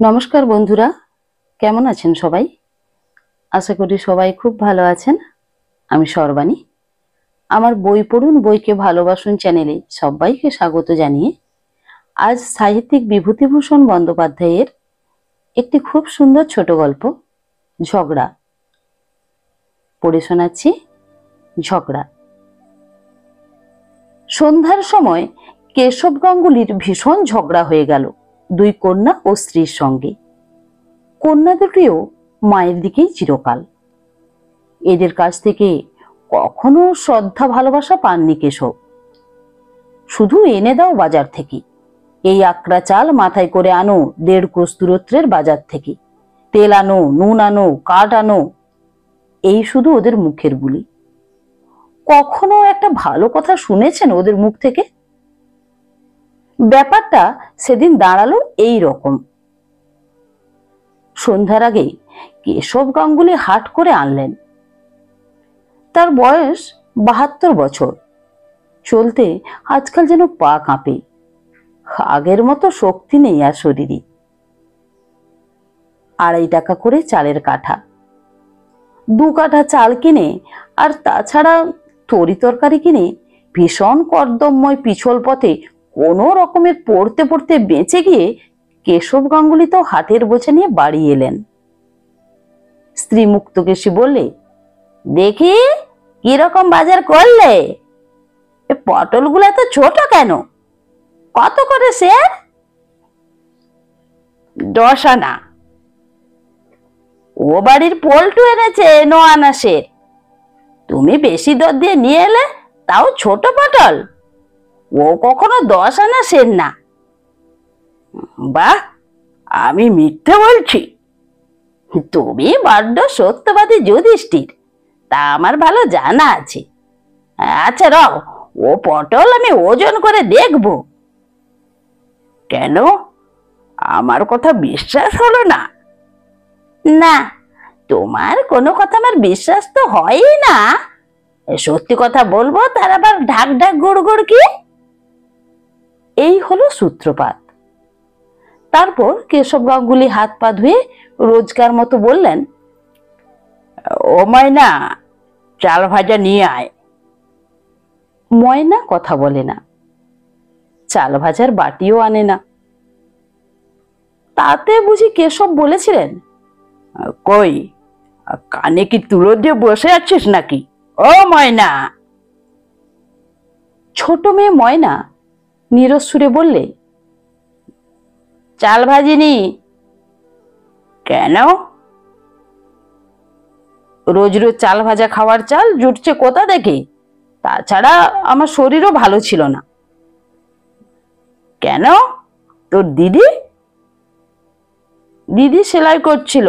নমস্কার বন্ধুরা, কেমন আছেন সবাই? আশা করি সবাই খুব ভালো আছেন। আমি সর্বাণী। আমার বই পড়ুন বইকে ভালোবাসুন চ্যানেলে সবাইকে স্বাগত জানিয়ে আজ সাহিত্যিক বিভূতিভূষণ বন্দ্যোপাধ্যায়ের একটি খুব সুন্দর ছোট গল্প ঝগড়া পড়ে শোনাচ্ছি। ঝগড়া। সন্ধ্যার সময় কেশব গাঙ্গুলির ভীষণ ঝগড়া হয়ে গেল দুই কন্যা ও স্ত্রীর সঙ্গে। কন্যা দুটিও মায়ের দিকেই চিরকাল। এদের কাছ থেকে কখনো শ্রদ্ধা ভালোবাসা পাননি কেশব। শুধু এনে দাও বাজার থেকে, এই আকড়া চাল মাথায় করে আনো 1.5 কোস দূরত্বের বাজার থেকে, তেল আনো, নুন আনো, কাঠ আনো, এই শুধু ওদের মুখের বুলি। কখনো একটা ভালো কথা শুনেছেন ওদের মুখ থেকে? ব্যাপারটা সেদিন দাঁড়ালো এই রকম। সন্ধ্যার আগে কেশব গাঙ্গুলি হাট করে আনলেন। তার বয়স 72 বছর। চলতে আজকাল যেন পা কাঁপে, আগের মতো শক্তি নেই আর শরীরে। 2.5 টাকা করে চালের কাঠা, 2 কাঠা চাল কিনে আর তাছাড়া তরি তরকারি কিনে ভীষণ কর্দমময় পিছল পথে কোনো রকমের পড়তে পড়তে বেঁচে গিয়ে কেশব গাঙ্গুলি তো হাটের বোঝা নিয়ে বাড়ি এলেন। স্ত্রী মুক্তকেশী বললে, দেখি কিরকম বাজার করলে? পটলগুলো এত ছোট কেন? কত করে সের? 10 আনা। ও বাড়ির পল্টু এনেছে 9 আনা সের। তুমি বেশি দর দিয়ে নিয়ে এলে, তাও ছোট পটল। ও কখনো 10 আনা সের না। বাহ, আমি মিথ্যে বলছি? তুমি বড্ড সত্যবাদী যুধিষ্ঠির, তা আমার ভালো জানা আছে। আচ্ছা রও, ও পটল আমি ওজন করে দেখব। কেন, আমার কথা বিশ্বাস হলো না? না, তোমার কোনো কথা আমার বিশ্বাস তো হয়ই না। সত্যি কথা বলবো তার আবার ঢাক ঢাক গুড় গুড় কি? এই হলো সূত্রপাত। তারপর কেশব গাঙ্গুলি হাত পা ধুয়ে রোজকার মতো বললেন, ও ময়না, চাল ভাজা নিয়ে আয়। ময়না কথা বলে না, চাল ভাজার বাটিও আনে না। তাতে বুঝি কেশব বলেছিলেন, কই, কানে কি তুলো দিয়ে বসে আছিস নাকি? ও ময়না। ছোট মেয়ে ময়না নীরস সুরে বললে, চাল ভাজিনি। কেন? রোজ রোজ চাল ভাজা খাওয়ার চাল জুটছে কোথা থেকে? তাছাড়া আমার শরীরও ভালো ছিল না। কেন, তোর দিদি? দিদি সেলাই করছিল।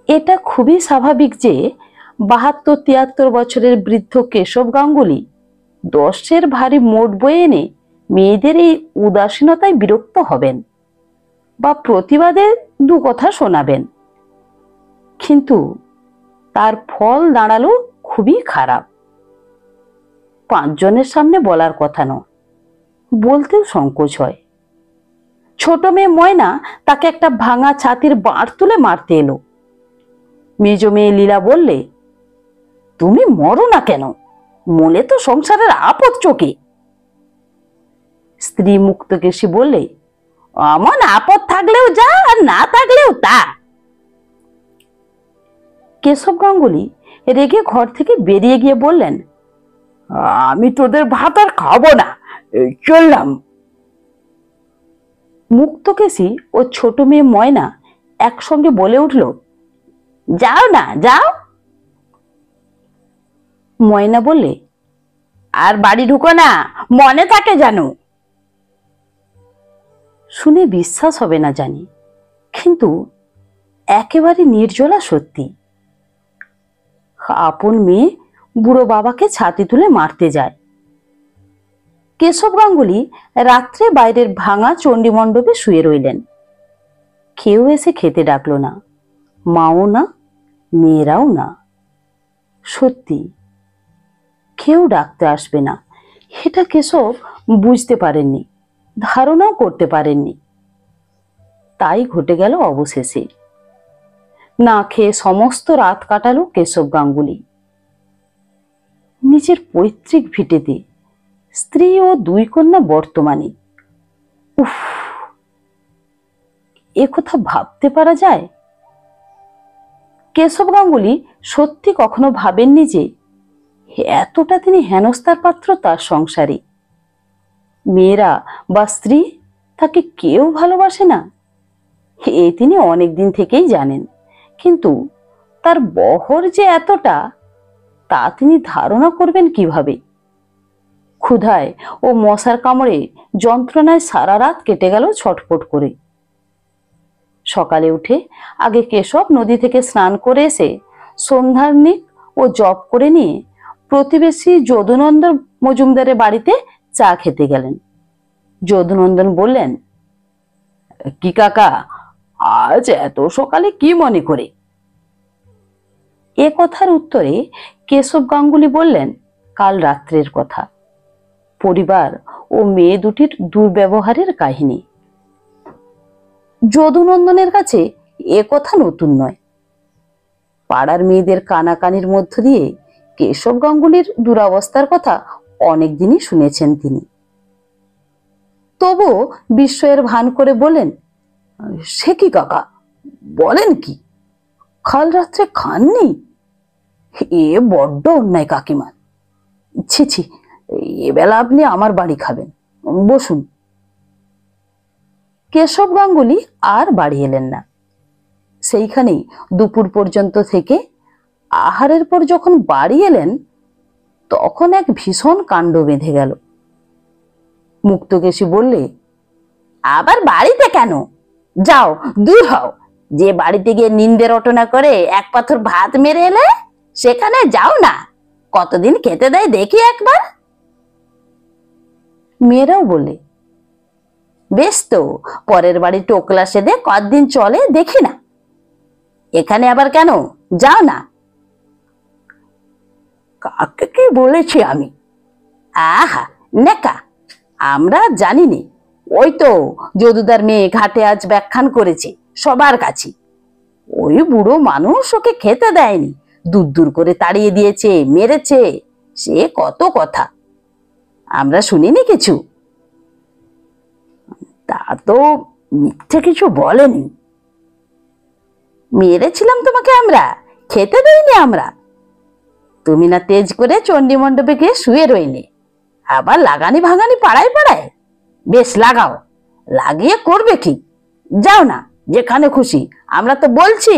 এটা খুবই স্বাভাবিক যে 72-73 বছরের বৃদ্ধ কেশব গাঙ্গুলি 10-এর ভারী মোট বয়ে এনে মেয়েদের এই উদাসীনতায় বিরক্ত হবেন বা প্রতিবাদে 2 কথা শোনাবেন। কিন্তু তার ফল দাঁড়ালো খুবই খারাপ। 5 জনের সামনে বলার কথা নয়, বলতেও সংকোচ হয়। ছোট মেয়ে ময়না তাকে একটা ভাঙা ছাতির বাঁট তুলে মারতে এলো। মেজ মেয়ে লীলা বললে, তুমি মরো না কেন? মলে তো সংসারের আপদ চোখে। স্ত্রী মুক্তকেশী বললে, অমন আপদ থাকলেও যা, আর না থাকলেও তা। কেশব গাঙ্গুলি রেগে ঘর থেকে বেরিয়ে গিয়ে বললেন, আমি তোদের ভাত আর খাবো না, চললাম। মুক্তকেশী ও ছোট মেয়ে ময়না একসঙ্গে বলে উঠল, যাও না, যাও। ময়না বললে, আর বাড়ি ঢুকো না, মনে থাকে জানো। শুনে বিশ্বাস হবে না জানি, কিন্তু একেবারে নির্জলা সত্যি। আপন মেয়ে বুড়ো বাবাকে ছাতি তুলে মারতে যায়। কেশব গাঙ্গুলি রাত্রে বাইরের ভাঙা চণ্ডী মণ্ডপে শুয়ে রইলেন। কেউ এসে খেতে ডাকলো না, মাও না, মেয়েরাও না। সত্যি কেউ ডাকতে আসবে না, এটা কেশব বুঝতে পারেননি, ধারণাও করতে পারেননি। তাই ঘটে গেল অবশেষে। না খেয়ে সমস্ত রাত কাটালো কেশব গাঙ্গুলি। নিজের পৈতৃক ভিটেতে, স্ত্রী ও 2 কন্যা বর্তমানে। উফ, এ কথা ভাবতে পারা যায়? কেশব গাঙ্গুলি সত্যি কখনো ভাবেননি যে এতটা তিনি হেনস্থার পাত্র তার সংসারে। মেয়েরা বা স্ত্রী তাকে কেউ ভালোবাসে না, এ তিনি অনেকদিন থেকেই জানেন। কিন্তু তার বহর যে এতটা, তা তিনি ধারণা করবেন কিভাবে? ক্ষুধায় ও মশার কামড়ে যন্ত্রণায় সারা রাত কেটে গেল ছটফট করে। সকালে উঠে আগে কেশব নদী থেকে স্নান করে এসে সন্ধ্যার্নিক ও জপ করে নিয়ে প্রতিবেশী যদুনন্দন মজুমদারের বাড়িতে চা খেতে গেলেন। যদুনন্দন বললেন, কি কাকা, আজ এত সকালে কি মনে করে? এ কথার উত্তরে কেশব গাঙ্গুলি বললেন, কাল রাত্রের কথা, পরিবার ও মেয়ে দুটির দুর্ব্যবহারের কাহিনী। যদুনন্দনের কাছে এ কথা নতুন নয়। পাড়ার মেয়েদের কানাকানির মধ্য দিয়ে কেশব গাঙ্গুলির দুরবস্থার কথা অনেকদিনই শুনেছেন তিনি। তবুও বিস্ময়ের ভান করে বলেন, সে কি কাকা, বলেন কি? কাল রাত্রে খাননি? এ বড্ড অন্যায় কাকিমা। ছি ছি, এবেলা আপনি আমার বাড়ি খাবেন, বসুন। কেশব গাঙ্গুলি আর বাড়ি এলেন না। সেইখানেই দুপুর পর্যন্ত থেকে আহারের পর যখন বাড়ি এলেন, তখন এক ভীষণ কাণ্ড বেঁধে গেল। মুক্তকেশী বললে, আবার বাড়িতে কেন? যাও, দূর হও। যে বাড়িতে গিয়ে নিন্দে রটনা করে 1 পাথর ভাত মেরে এলে, সেখানে যাও না। কতদিন খেতে দেয় দেখি একবার। মেয়েরাও বলে, বেশ তো, পরের বাড়ি টোকলা সেদে কতদিন চলে দেখি না। এখানে আবার কেন, যাও না। কাকে কি বলেছি আমি? আহা, নেকা, আমরা জানিনি। ওই তো যদুদার মেয়ে ঘাটে আজ ব্যাখ্যান করেছে সবার কাছে। ওই বুড়ো মানুষ ওকে খেতে দেয়নি, দূর দূর করে তাড়িয়ে দিয়েছে, মেরেছে, সে কত কথা আমরা শুনিনি কিছু। তা তো মিথ্যে কিছু বলেনি। মেরেছিলাম তোমাকে আমরা, খেতে দেইনি আমরা। তুমি না তেজ করে চণ্ডী মণ্ডপে গিয়ে শুয়ে রইলে, আবার লাগানি ভাঙানি পাড়ায় পাড়ায়। বেশ লাগাও, লাগিয়ে করবে কি? যাও না যেখানে খুশি, আমরা তো বলছি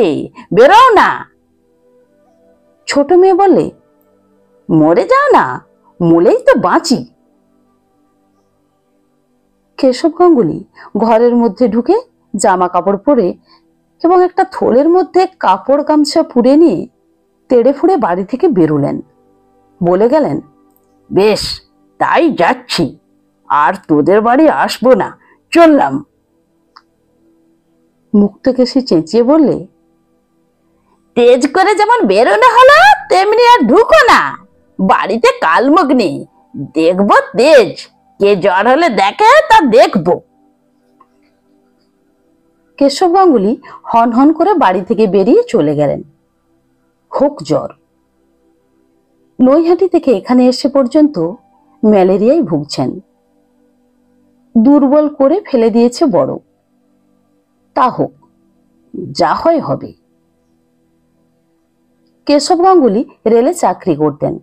বেরোও না। ছোট মেয়ে বললে, মরে যাও না, মরেই তো বাঁচি। কেশব গাঙ্গুলি ঘরের মধ্যে ঢুকে জামা কাপড় পরে এবং একটা থলের মধ্যে কাপড় গামছা পুড়ে নিয়ে তেড়ে ফুড়ে বাড়ি থেকে বেরোলেন। বলে গেলেন, বেশ, তাই যাচ্ছি, আর তোদের বাড়ি আসবো না, চললাম। মুক্তকেশী চেঁচিয়ে বললে, তেজ করে যেমন বেরোনো হলো, তেমনি আর ঢুকো না। বাড়িতে কালমগ্নি, দেখবো তেজ, কে জ্বর হলে দেখে তা দেখবো। কেশব গাঙ্গুলি হন হন করে বাড়ি থেকে বেরিয়ে চলে গেলেন। হোক জ্বর। নৈহাটি থেকে এখানে এসে পর্যন্ত ম্যালেরিয়ায় ভুগছেন। দুর্বল করে ফেলে দিয়েছে বড়। তা হোক, যা হয় হবে। কেশব গাঙ্গুলি রেলে চাকরি করতেন।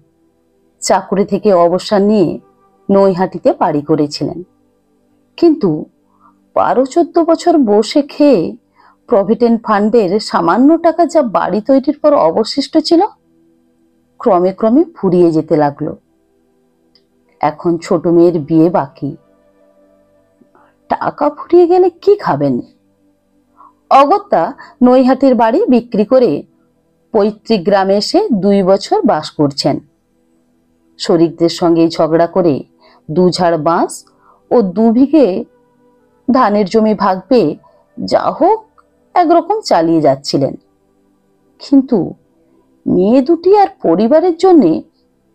চাকরি থেকে অবসর নিয়ে নৈহাটিতে বাড়ি করেছিলেন। কিন্তু 12-14 বছর বসে খেয়ে প্রভিডেন্ট ফান্ডের সামান্য টাকা যা বাড়ি তৈরির পর অবশিষ্ট ছিল, ক্রমে ক্রমে ফুরিয়ে যেতে লাগলো। এখন ছোট মেয়ের বিয়ে বাকি। টাকা ফুরিয়ে গেলে কি খাবেন? অগত্যা নৈহাটির বাড়ি বিক্রি করে পৈতৃক গ্রামে এসে 2 বছর বাস করছেন। শরিকদের সঙ্গে ঝগড়া করে 2 ঝাড় বাঁশ ও 2 বিঘে ধানের জমি ভাগ পেয়ে যা হোক একরকম চালিয়ে যাচ্ছিলেন। কিন্তু মেয়ে দুটি আর পরিবারের জন্য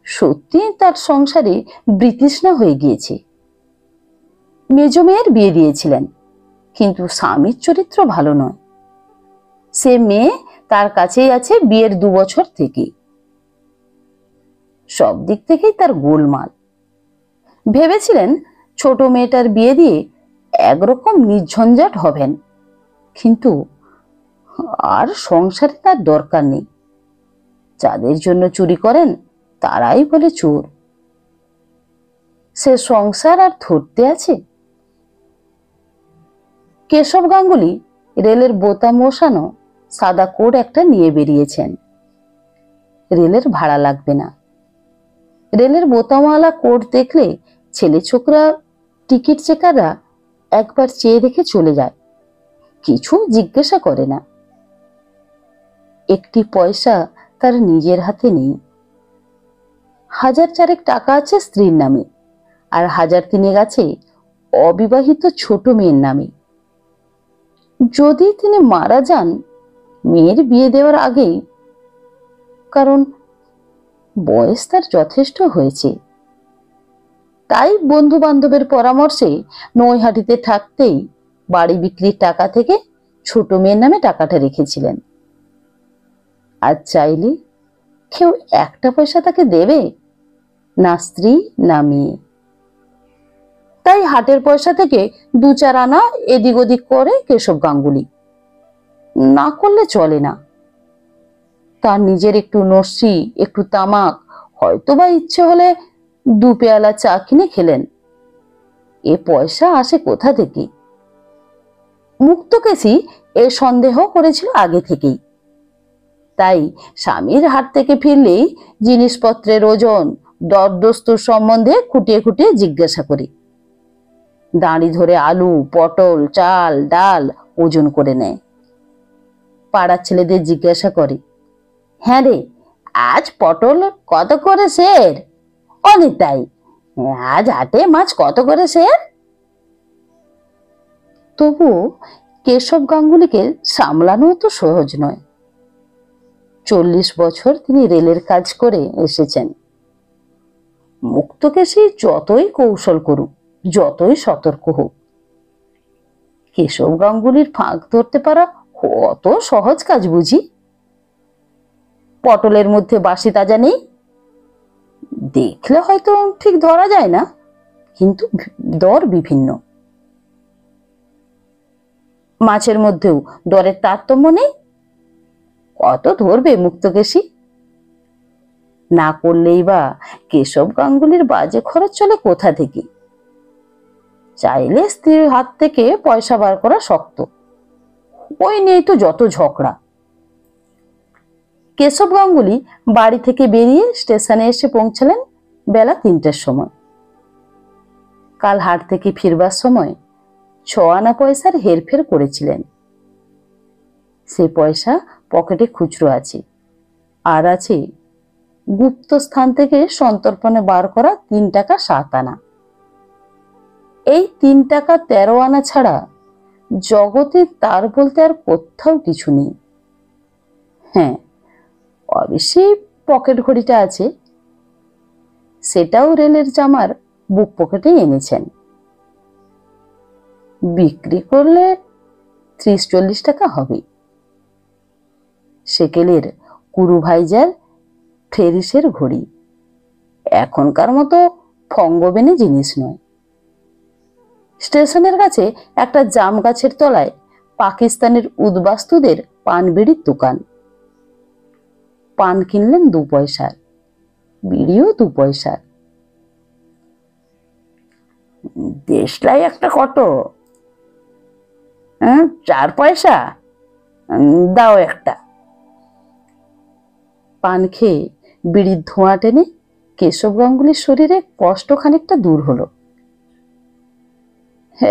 সত্যি তার সংসারে বিতৃষ্ণা হয়ে গিয়েছে। মেজ মেয়ের বিয়ে দিয়েছিলেন, কিন্তু স্বামীর চরিত্র ভালো নয়। সে মেয়ে তার কাছেই আছে বিয়ের 2 বছর থেকে। সব দিক থেকেই তার গোলমাল। ভেবেছিলেন ছোট মেয়েটার বিয়ে দিয়ে একরকম নির্ঝঞ্ঝাট হবেন, কিন্তু আর সংসারে তার দরকার নেই। যাদের জন্য চুরি করেন তারাই বলে চোর। সে সংসার আর ধরতে আছে? কেশব গাঙ্গুলি রেলের বোতাম বসানো সাদা কোট একটা নিয়ে বেরিয়েছেন। রেলের ভাড়া লাগবে না। রেলের বোতামওয়ালা কোট দেখলে ছেলে ছোকরা, টিকিট চেকাররা একবার চেয়ে দেখে চলে যায়, কিছু জিজ্ঞাসা করে না। একটি পয়সা তার নিজের হাতে নেই। 1,000 টাকা আছে স্ত্রীর নামে, আর 1,000 আছে অবিবাহিত ছোট মেয়ের নামে। যদি তিনি মারা যান মেয়ের বিয়ে দেওয়ার আগেই, কারণ বয়স তার যথেষ্ট হয়েছে, তাই বন্ধু বান্ধবের পরামর্শে নৈহাটিতে থাকতেই বাড়ি বিক্রির টাকা থেকে ছোট মেয়ের নামে টাকাটা রেখেছিলেন। আর চাইলে কেউ একটা পয়সা তাকে দেবে না, স্ত্রী না মেয়ে। তাই হাটের পয়সা থেকে 2-4 আনা এদিক ওদিক করে কেশব গাঙ্গুলি। না করলে চলে না। তার নিজের একটু নস্যি, একটু তামাক, হয়তোবা ইচ্ছে হলে 2 পেয়ালা চা কিনে খেলেন। এ পয়সা আসে কোথা থেকে? মুক্তকেশী এ সন্দেহ করেছিল আগে থেকেই। তাই স্বামীর হাট থেকে ফিরলেই জিনিসপত্রের ওজন, দরদস্তুর সম্বন্ধে খুঁটিয়ে খুঁটিয়ে জিজ্ঞাসা করি। দাঁড়ি ধরে আলু, পটল, চাল, ডাল ওজন করে নেয়। পাড়ার ছেলেদের জিজ্ঞাসা করে, হ্যাঁ রে, আজ পটল কত করে সের? অনিতাই, আজ হাটে মাছ কত করে সের? তবু কেশব গাঙ্গুলিকে সামলানো তো সহজ নয়। 40 বছর তিনি রেলের কাজ করে এসেছেন। মুক্তকেশী যতই কৌশল করুক, যতই সতর্ক হোক, কেশব গাঙ্গুলির ফাঁক ধরতে পারা কত সহজ কাজ বুঝি? পটলের মধ্যে বাসি তাজা নেই, দেখলে হয়তো ঠিক ধরা যায় না, কিন্তু দর বিভিন্ন। মাছের মধ্যেও দরের তারতম্য নেই, কত ধরবে মুক্তকেশী? না করলেই বা কেশব গাঙ্গুলির বাজে খরচ চলে কোথা থেকে? চাইলে স্ত্রীর হাত থেকে পয়সা বার করা শক্ত, ওই নিয়েই তো যত ঝগড়া। কেশব গাঙ্গুলি বাড়ি থেকে বেরিয়ে স্টেশনে এসে পৌঁছালেন বেলা 3টের সময়। কাল হাট থেকে ফিরবার সময় 6 আনা পয়সার হেরফের করেছিলেন। সে পয়সা পকেটে খুচরো আছে, আর আছে গুপ্ত স্থান থেকে সন্তর্পণে বার করা 3 টাকা 7 আনা। এই 3 টাকা 13 আনা ছাড়া জগতে তার বলতে আর কোথাও কিছু নেই। হ্যাঁ, অবশ্যই পকেট ঘড়িটা আছে, সেটাও রেলের জামার বুক পকেটে এনেছেন। বিক্রি করলে 30-40 টাকা হবে। সেকেলের কুরুভাইজার ফেরিসের ঘড়ি, এখনকার মতো ফঙ্গবেনে জিনিস নয়। স্টেশনের কাছে একটা জাম গাছের তলায় পাকিস্তানের উদ্বাস্তুদের পান বিড়ির দোকান। পান কিনলেন 2 পয়সার, বিড়িও 2 পয়সার। দেশলাই একটা কত? 4 পয়সা দাও একটা। পান খেয়ে বিড়ির ধোঁয়া টেনে কেশব গাঙ্গুলির শরীরে কষ্ট খানিকটা দূর হলো।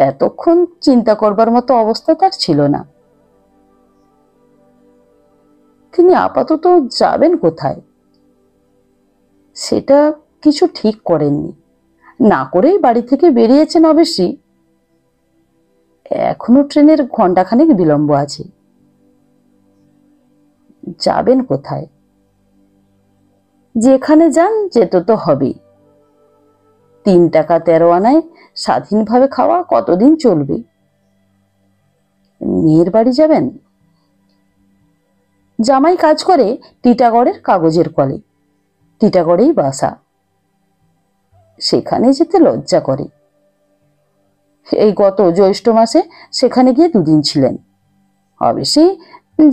এতক্ষণ চিন্তা করবার মতো অবস্থা তার ছিল না। তিনি আপাতত যাবেন কোথায় সেটা কিছু ঠিক করেননি। না করেই বাড়ি থেকে বেরিয়েছেন অবশ্যই। এখনো ট্রেনের ঘন্টাখানেক বিলম্ব আছে। যাবেন কোথায়? যেখানে যান যেতে তো হবেই। 3 টাকা 13 আনায় স্বাধীনভাবে খাওয়া কতদিন চলবে? মেয়ের বাড়ি যাবেন? জামাই কাজ করে টিটাগড়ের কাগজের কলে। টিটাগড়েই বাসা। সেখানে যেতে লজ্জা করে। এই গত জ্যৈষ্ঠ মাসে সেখানে গিয়ে 2 দিন ছিলেন। অবশ্যই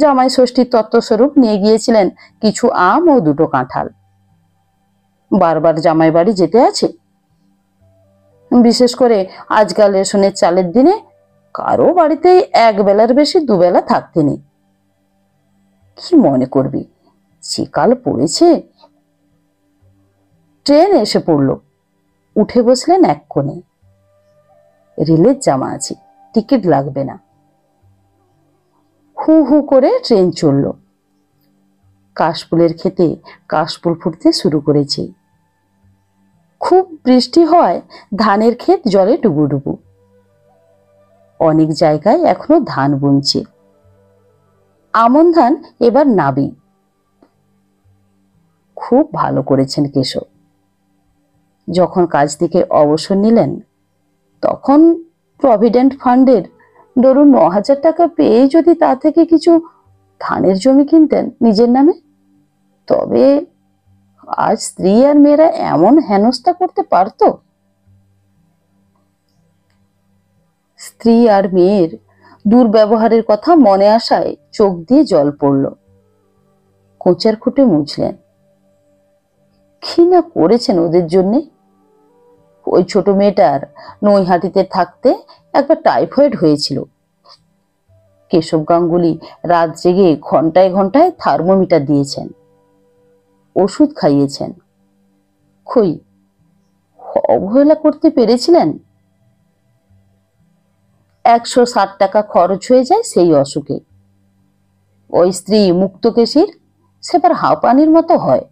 জামাই ষষ্ঠীর তত্ত্বস্বরূপ নিয়ে গিয়েছিলেন কিছু আম ও 2টো কাঁঠাল। বারবার জামাই বাড়ি যেতে আছে। বিশেষ করে আজকাল রেশনের চালের দিনে কারো বাড়িতেই 1 বেলার বেশি 2 বেলা থাকতে নেই। কি মনে করবি, যে কাল পড়েছে। ট্রেন এসে পড়ল। উঠে বসলেন এক কোণে। রেলের জামা আছে, টিকিট লাগবে না। হু হু করে ট্রেন চলল। কাশফুলের ক্ষেতে কাশফুল ফুটতে শুরু করেছে। খুব বৃষ্টি হওয়ায় ধানের ক্ষেত জলে ডুবুডুবু। অনেক জায়গায় এখনো ধান বুনছে। আমন ধান এবার নাবি। খুব ভালো করেছেন কেশব। যখন কাজ থেকে অবসর নিলেন তখন প্রভিডেন্ট ফান্ডের ধরুন 9,000 টাকা পেয়ে যদি তা থেকে কিছু ধানের জমি কিনতেন নিজের নামে, তবে আজ স্ত্রী আর মেয়েরা এমন হেনস্থা করতে পারত? স্ত্রী আর মেয়ের দুর্ব্যবহারের কথা মনে আসায় চোখ দিয়ে জল পড়ল। কোঁচার খুঁটে মুছলেন। কি না করেছেন ওদের জন্যে। ওই ছোট মেয়েটার নৈহাটিতে থাকতে একবার টাইফয়েড হয়েছিল। কেশব গাঙ্গুলি রাত জেগে ঘন্টায় ঘন্টায় থার্মোমিটার দিয়েছেন, ওষুধ খাইয়েছেন। কই অবহেলা করতে পেরেছিলেন? 160 টাকা খরচ হয়ে যায় সেই অসুখে। ওই স্ত্রী মুক্তকেশীর সেবার হাঁপানির মতো হয়।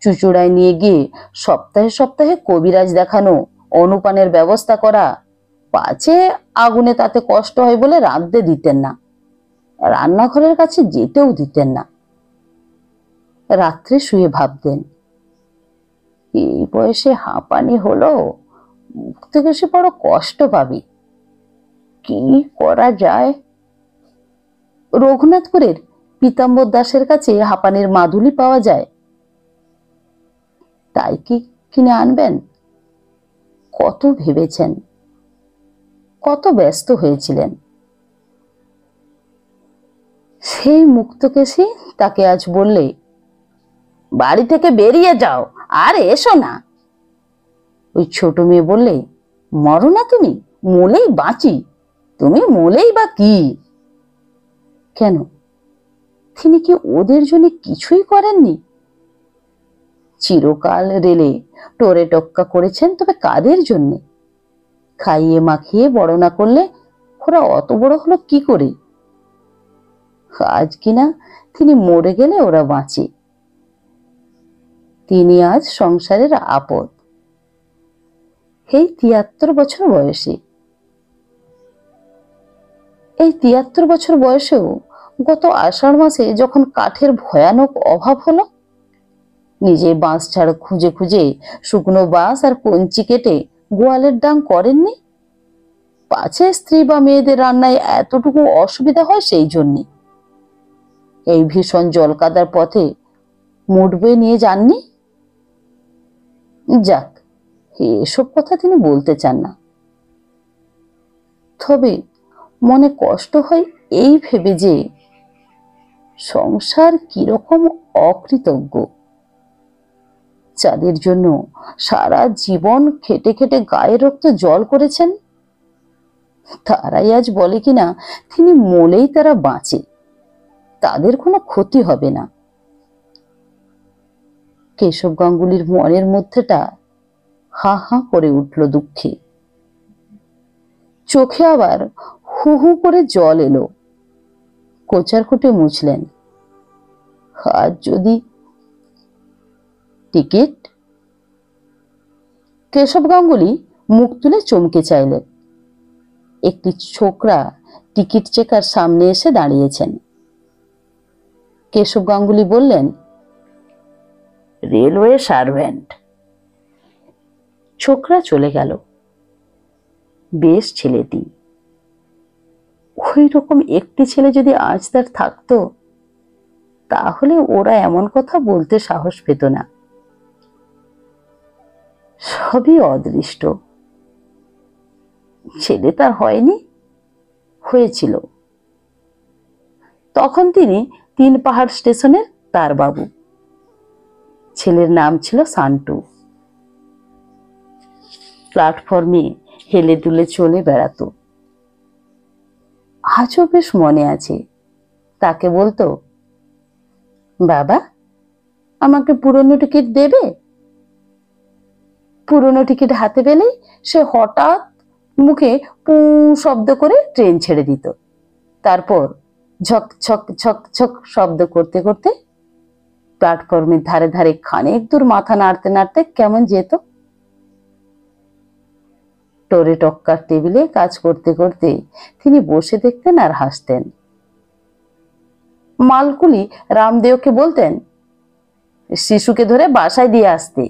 চুচুড়ায় নিয়ে গিয়ে সপ্তাহে সপ্তাহে কবিরাজ দেখানো, অনুপানের ব্যবস্থা করা, পাছে আগুনে তাতে কষ্ট হয় বলে রাঁধতে দিতেন না, রান্নাঘরের কাছে যেতেও দিতেন না। রাত্রে শুয়ে ভাবতেন, এই বয়সে হাঁপানি হলো, মুক্তকেশী বড় কষ্ট পাবি, কি করা যায়। রঘুনাথপুরের পীতাম্বর দাসের কাছে হাঁপানির মাদুলি পাওয়া যায়, তাই কি কিনে আনবেন? কত ভেবেছেন, কত ব্যস্ত হয়েছিলেন। সেই মুক্তকেশী তাকে আজ বললে, বাড়ি থেকে বেরিয়ে যাও, আর এসো না। ওই ছোট মেয়ে বললে, মরো না তুমি, মলেই বাঁচি। তুমি মলেই বা কি? কেন, তিনি কি ওদের জন্য কিছুই করেননি? চিরকাল রেলে টোরে টক্কা করেছেন, তবে কাদের জন্য? খাইয়ে মাখিয়ে বড় না করলে ওরা অত বড় হলো কি করে? আজ কিনা তিনি মরে গেলে ওরা বাঁচে। তিনি আজ সংসারের আপদ। এই 73 বছর বয়সে। এই 73 বছর বয়সেও গত আষাঢ় মাসে যখন কাঠের ভয়ানক অভাব হলো, নিজে বাঁশ ছাড় খুঁজে খুঁজে শুকনো বাঁশ আর কঞ্চি কেটে গোয়ালের ডাং করেননি, পাছে স্ত্রী বা মেয়েদের রান্নায় এতটুকু অসুবিধা হয় সেই জন্যে। এই ভীষণ জলকাদার পথে মুঠ বয়ে নিয়ে যাননি। যাক, এসব কথা তিনি বলতে চান না। তবে মনে কষ্ট হয় এই ভেবে যে সংসার কিরকম অকৃতজ্ঞ। যাদের জন্য সারা জীবন খেটে খেটে গায়ের রক্ত জল করেছেন, তারাই আজ বলে কিনা তিনি মলেই তারা বাঁচে, তাদের কোনো ক্ষতি হবে না। কেশব গাঙ্গুলির মনের মধ্যেটা হা হা করে উঠল দুঃখে। চোখে আবার হু হু করে জল এলো। কোচার খুঁটে মুছলেন। আজ যদি টিকিট। কেশব গাঙ্গুলি মুখ তুলে চমকে চাইলেন। একটি ছোকরা টিকিট চেকার সামনে এসে দাঁড়িয়েছেন। কেশব গাঙ্গুলি বললেন, রেলওয়ে সার্ভেন্ট। ছোকরা চলে গেল। বেশ ছেলেটি, ওই রকম একটি ছেলে যদি আজ তার থাকতো, তাহলে ওরা এমন কথা বলতে সাহস পেত না। সবই অদৃষ্ট। ছেলে তার হয়নি, হয়েছিল। তখন তিনি 3 পাহাড় স্টেশনের তার বাবু। ছেলের নাম ছিল সান্টু। প্ল্যাটফর্মে হেলে দুলে চলে বেড়াতো। আজও বেশ মনে আছে, তাকে বলতো, বাবা, আমাকে পুরনো টিকিট দেবে? পুরনো টিকিট হাতে পেলেই সে হঠাৎ মুখে পু শব্দ করে ট্রেন ছেড়ে দিত। তারপর ঝক ছক ছক ছক শব্দ করতে করতে প্ল্যাটফর্মের ধারে ধারে খানিক দূর মাথা নাড়তে নাড়তে কেমন যেত। টোরে টক্কার টেবিলে কাজ করতে করতে তিনি বসে দেখতেন আর হাসতেন। মালকুলি রামদেওকে বলতেন, শিশুকে ধরে বাসায় দিয়ে আসতে।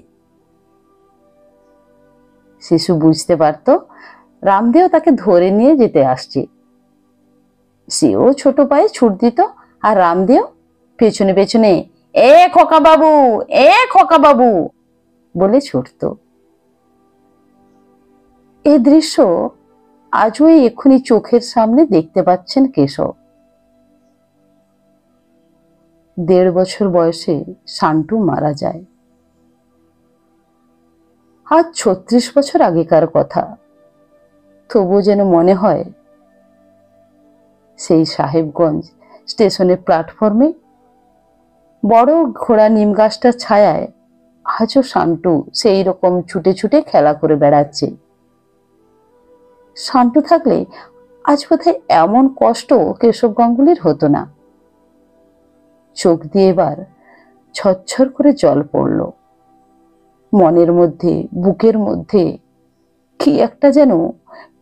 শিশু বুঝতে পারত রামদেও তাকে ধরে নিয়ে যেতে আসছে। সেও ছোট পায়ে ছুট দিত, আর রামদেও পেছনে পেছনে এ খোকা বাবু, এ খোকা বাবু বলে ছুটত। এ দৃশ্য আজও এক্ষুনি চোখের সামনে দেখতে পাচ্ছেন কেশব। 1.5 বছর বয়সে শান্টু মারা যায়। আজ 36 বছর আগেকার কথা। তবু যেন মনে হয় সেই সাহেবগঞ্জ স্টেশনের প্ল্যাটফর্মে বড় ঘোড়া নিম গাছটার ছায়ায় আজও শান্টু সেই রকম ছুটে ছুটে খেলা করে বেড়াচ্ছে। শান্টু থাকলে আজ বোধহয় এমন কষ্ট কেশব গাঙ্গুলির হতো না। চোখ দিয়ে এবার ঝরঝর করে জল পড়ল। মনের মধ্যে, বুকের মধ্যে কি একটা যেন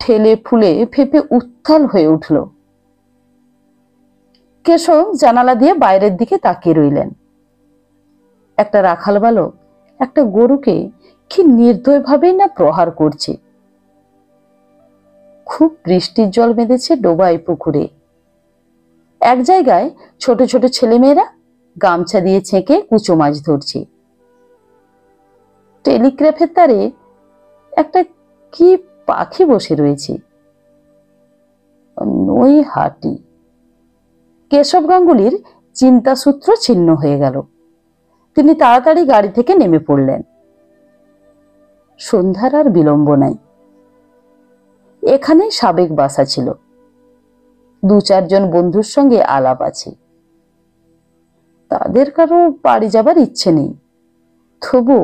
ঠেলে ফুলে ফেপে উত্তাল হয়ে উঠল। কেশব জানালা দিয়ে বাইরের দিকে তাকিয়ে রইলেন। একটা রাখাল বালক একটা গরুকে কি নির্দয় ভাবেই না প্রহার করছে। খুব বৃষ্টির জল বেঁধেছে ডোবায় পুকুরে। এক জায়গায় ছোট ছোট ছেলেমেয়েরা গামছা দিয়ে ছেঁকে কুচো মাছ ধরছে। টেলিগ্রাফের তারে একটা কি পাখি বসে রয়েছে, নৈহাটি। কেশব গাঙ্গুলির চিন্তা সূত্র ছিন্ন হয়ে গেল। তিনি তাড়াতাড়ি গাড়ি থেকে নেমে পড়লেন। সন্ধ্যার আর বিলম্ব নাই। এখানে সাবেক বাসা ছিল। 2-4 জন বন্ধুর সঙ্গে আলাপ আছে। তাদের কারো বাড়ি যাবার ইচ্ছে নেই। তবু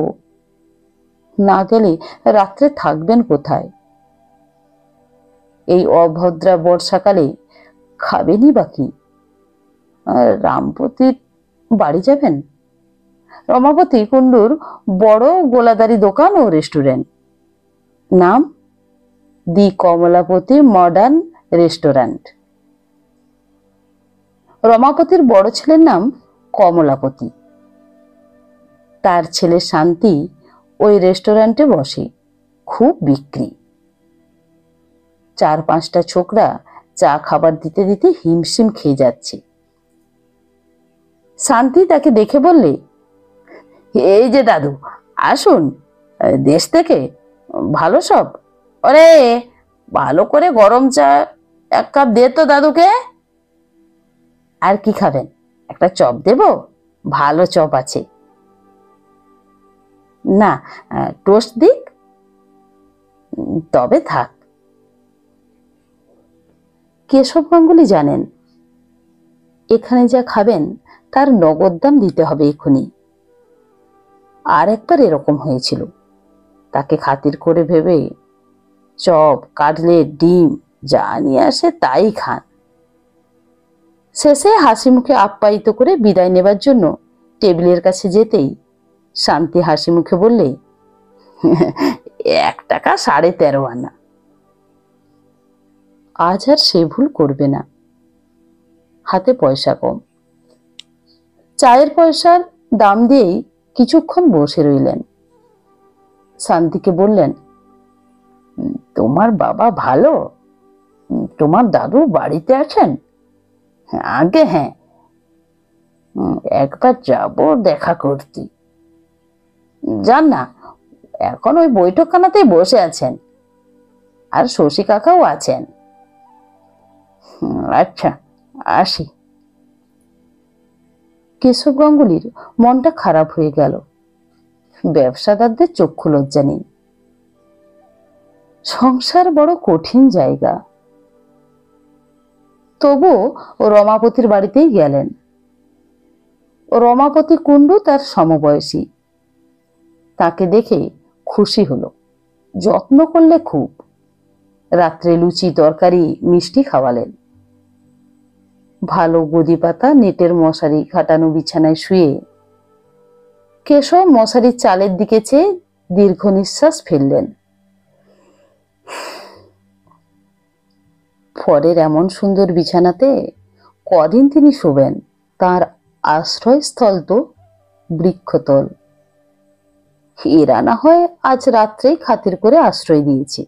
না গেলে রাত্রে থাকবেন কোথায়? এই অভদ্রা বর্ষাকালে খাবেনই বাকি। রামপতির বাড়ি যাবেন? রমাপতি কুণ্ডুর বড় গোলাদারি দোকান ও রেস্টুরেন্ট। নাম দি কমলাপতি মডার্ন রেস্টুরেন্ট। রমাপতির বড় ছেলের নাম কমলাপতি। তার ছেলে শান্তি ওই রেস্টুরেন্টে বসে। খুব বিক্রি। 4-5টা ছোকরা চা খাবার দিতে দিতে হিমশিম খেয়ে যাচ্ছে। শান্তি তাকে দেখে বললে, এই যে দাদু, আসুন, দেশ থেকে ভালো সব। ওরে, ভালো করে গরম চা 1 কাপ দে তো দাদুকে। আর কি খাবেন? একটা চপ দেব? ভালো চপ আছে। না, টোস্ট দিক? তবে থাক। কেশব গাঙ্গুলি জানেন এখানে যা খাবেন তার নগদ দাম দিতে হবে এখনই। আর একবার এরকম হয়েছিল। তাকে খাতির করে ভেবে চপ, কাটলেট, ডিম যা নিয়ে আসে তাই খান। শেষে হাসি মুখে আপ্যায়িত করে বিদায় নেবার জন্য টেবিলের কাছে যেতেই শান্তি হাসি মুখে বললে, 1 টাকা 13.5 আনা। আজ আর সে ভুল করবে না। হাতে পয়সা কম। চায়ের পয়সার দাম দিয়েই কিছুক্ষণ বসে রইলেন। শান্তিকে বললেন, তোমার বাবা ভালো? তোমার দাদু বাড়িতে আছেন? আগে হ্যাঁ, একবার যাব দেখা করতে। যান না, এখন ওই বৈঠকখানাতেই বসে আছেন, আর শশী কাকাও আছেন। আচ্ছা, আসি। কেশব গাঙ্গুলির মনটা খারাপ হয়ে গেল। ব্যবসাদারদের চক্ষু লজ্জা নেই। সংসার বড় কঠিন জায়গা। তবুও রমাপতির বাড়িতেই গেলেন। রমাপতি কুণ্ডু তার সমবয়সী। তাকে দেখে খুশি হলো, যত্ন করলে খুব। রাত্রে লুচি তরকারি মিষ্টি খাওয়ালেন। ভালো গদি পাতা নেটের মশারি খাটানো বিছানায় শুয়ে কেশব মশারির চালের দিকে চেয়ে দীর্ঘ নিঃশ্বাস ফেললেন। পরের এমন সুন্দর বিছানাতে কদিন তিনি শোবেন? তার আশ্রয়স্থল তো বৃক্ষতল। এরা না হয় আজ রাত্রেই খাতির করে আশ্রয় দিয়েছে।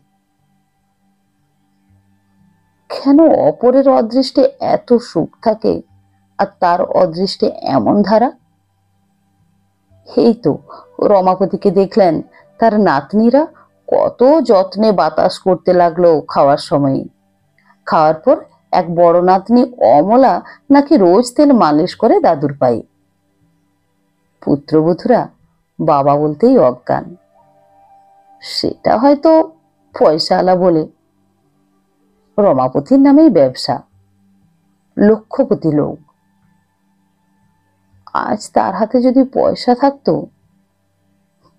কেন অপরের অদৃষ্টে এত সুখ থাকে আর তার অদৃষ্টে এমন ধারা? এই তো রমাপতিকে দেখলেন তার নাতনিরা কত যত্নে বাতাস করতে লাগলো খাওয়ার সময়। খাওয়ার পর এক বড় নাতনি অমলা নাকি রোজ তেল মালিশ করে দাদুর পায়ে। পুত্রবধূরা বাবা বলতেই অজ্ঞান। সেটা হয়তো পয়সাওয়ালা বলে। রমাপতির নামেই ব্যবসা, লক্ষপতি লোক। আজ তার হাতে যদি পয়সা থাকতো,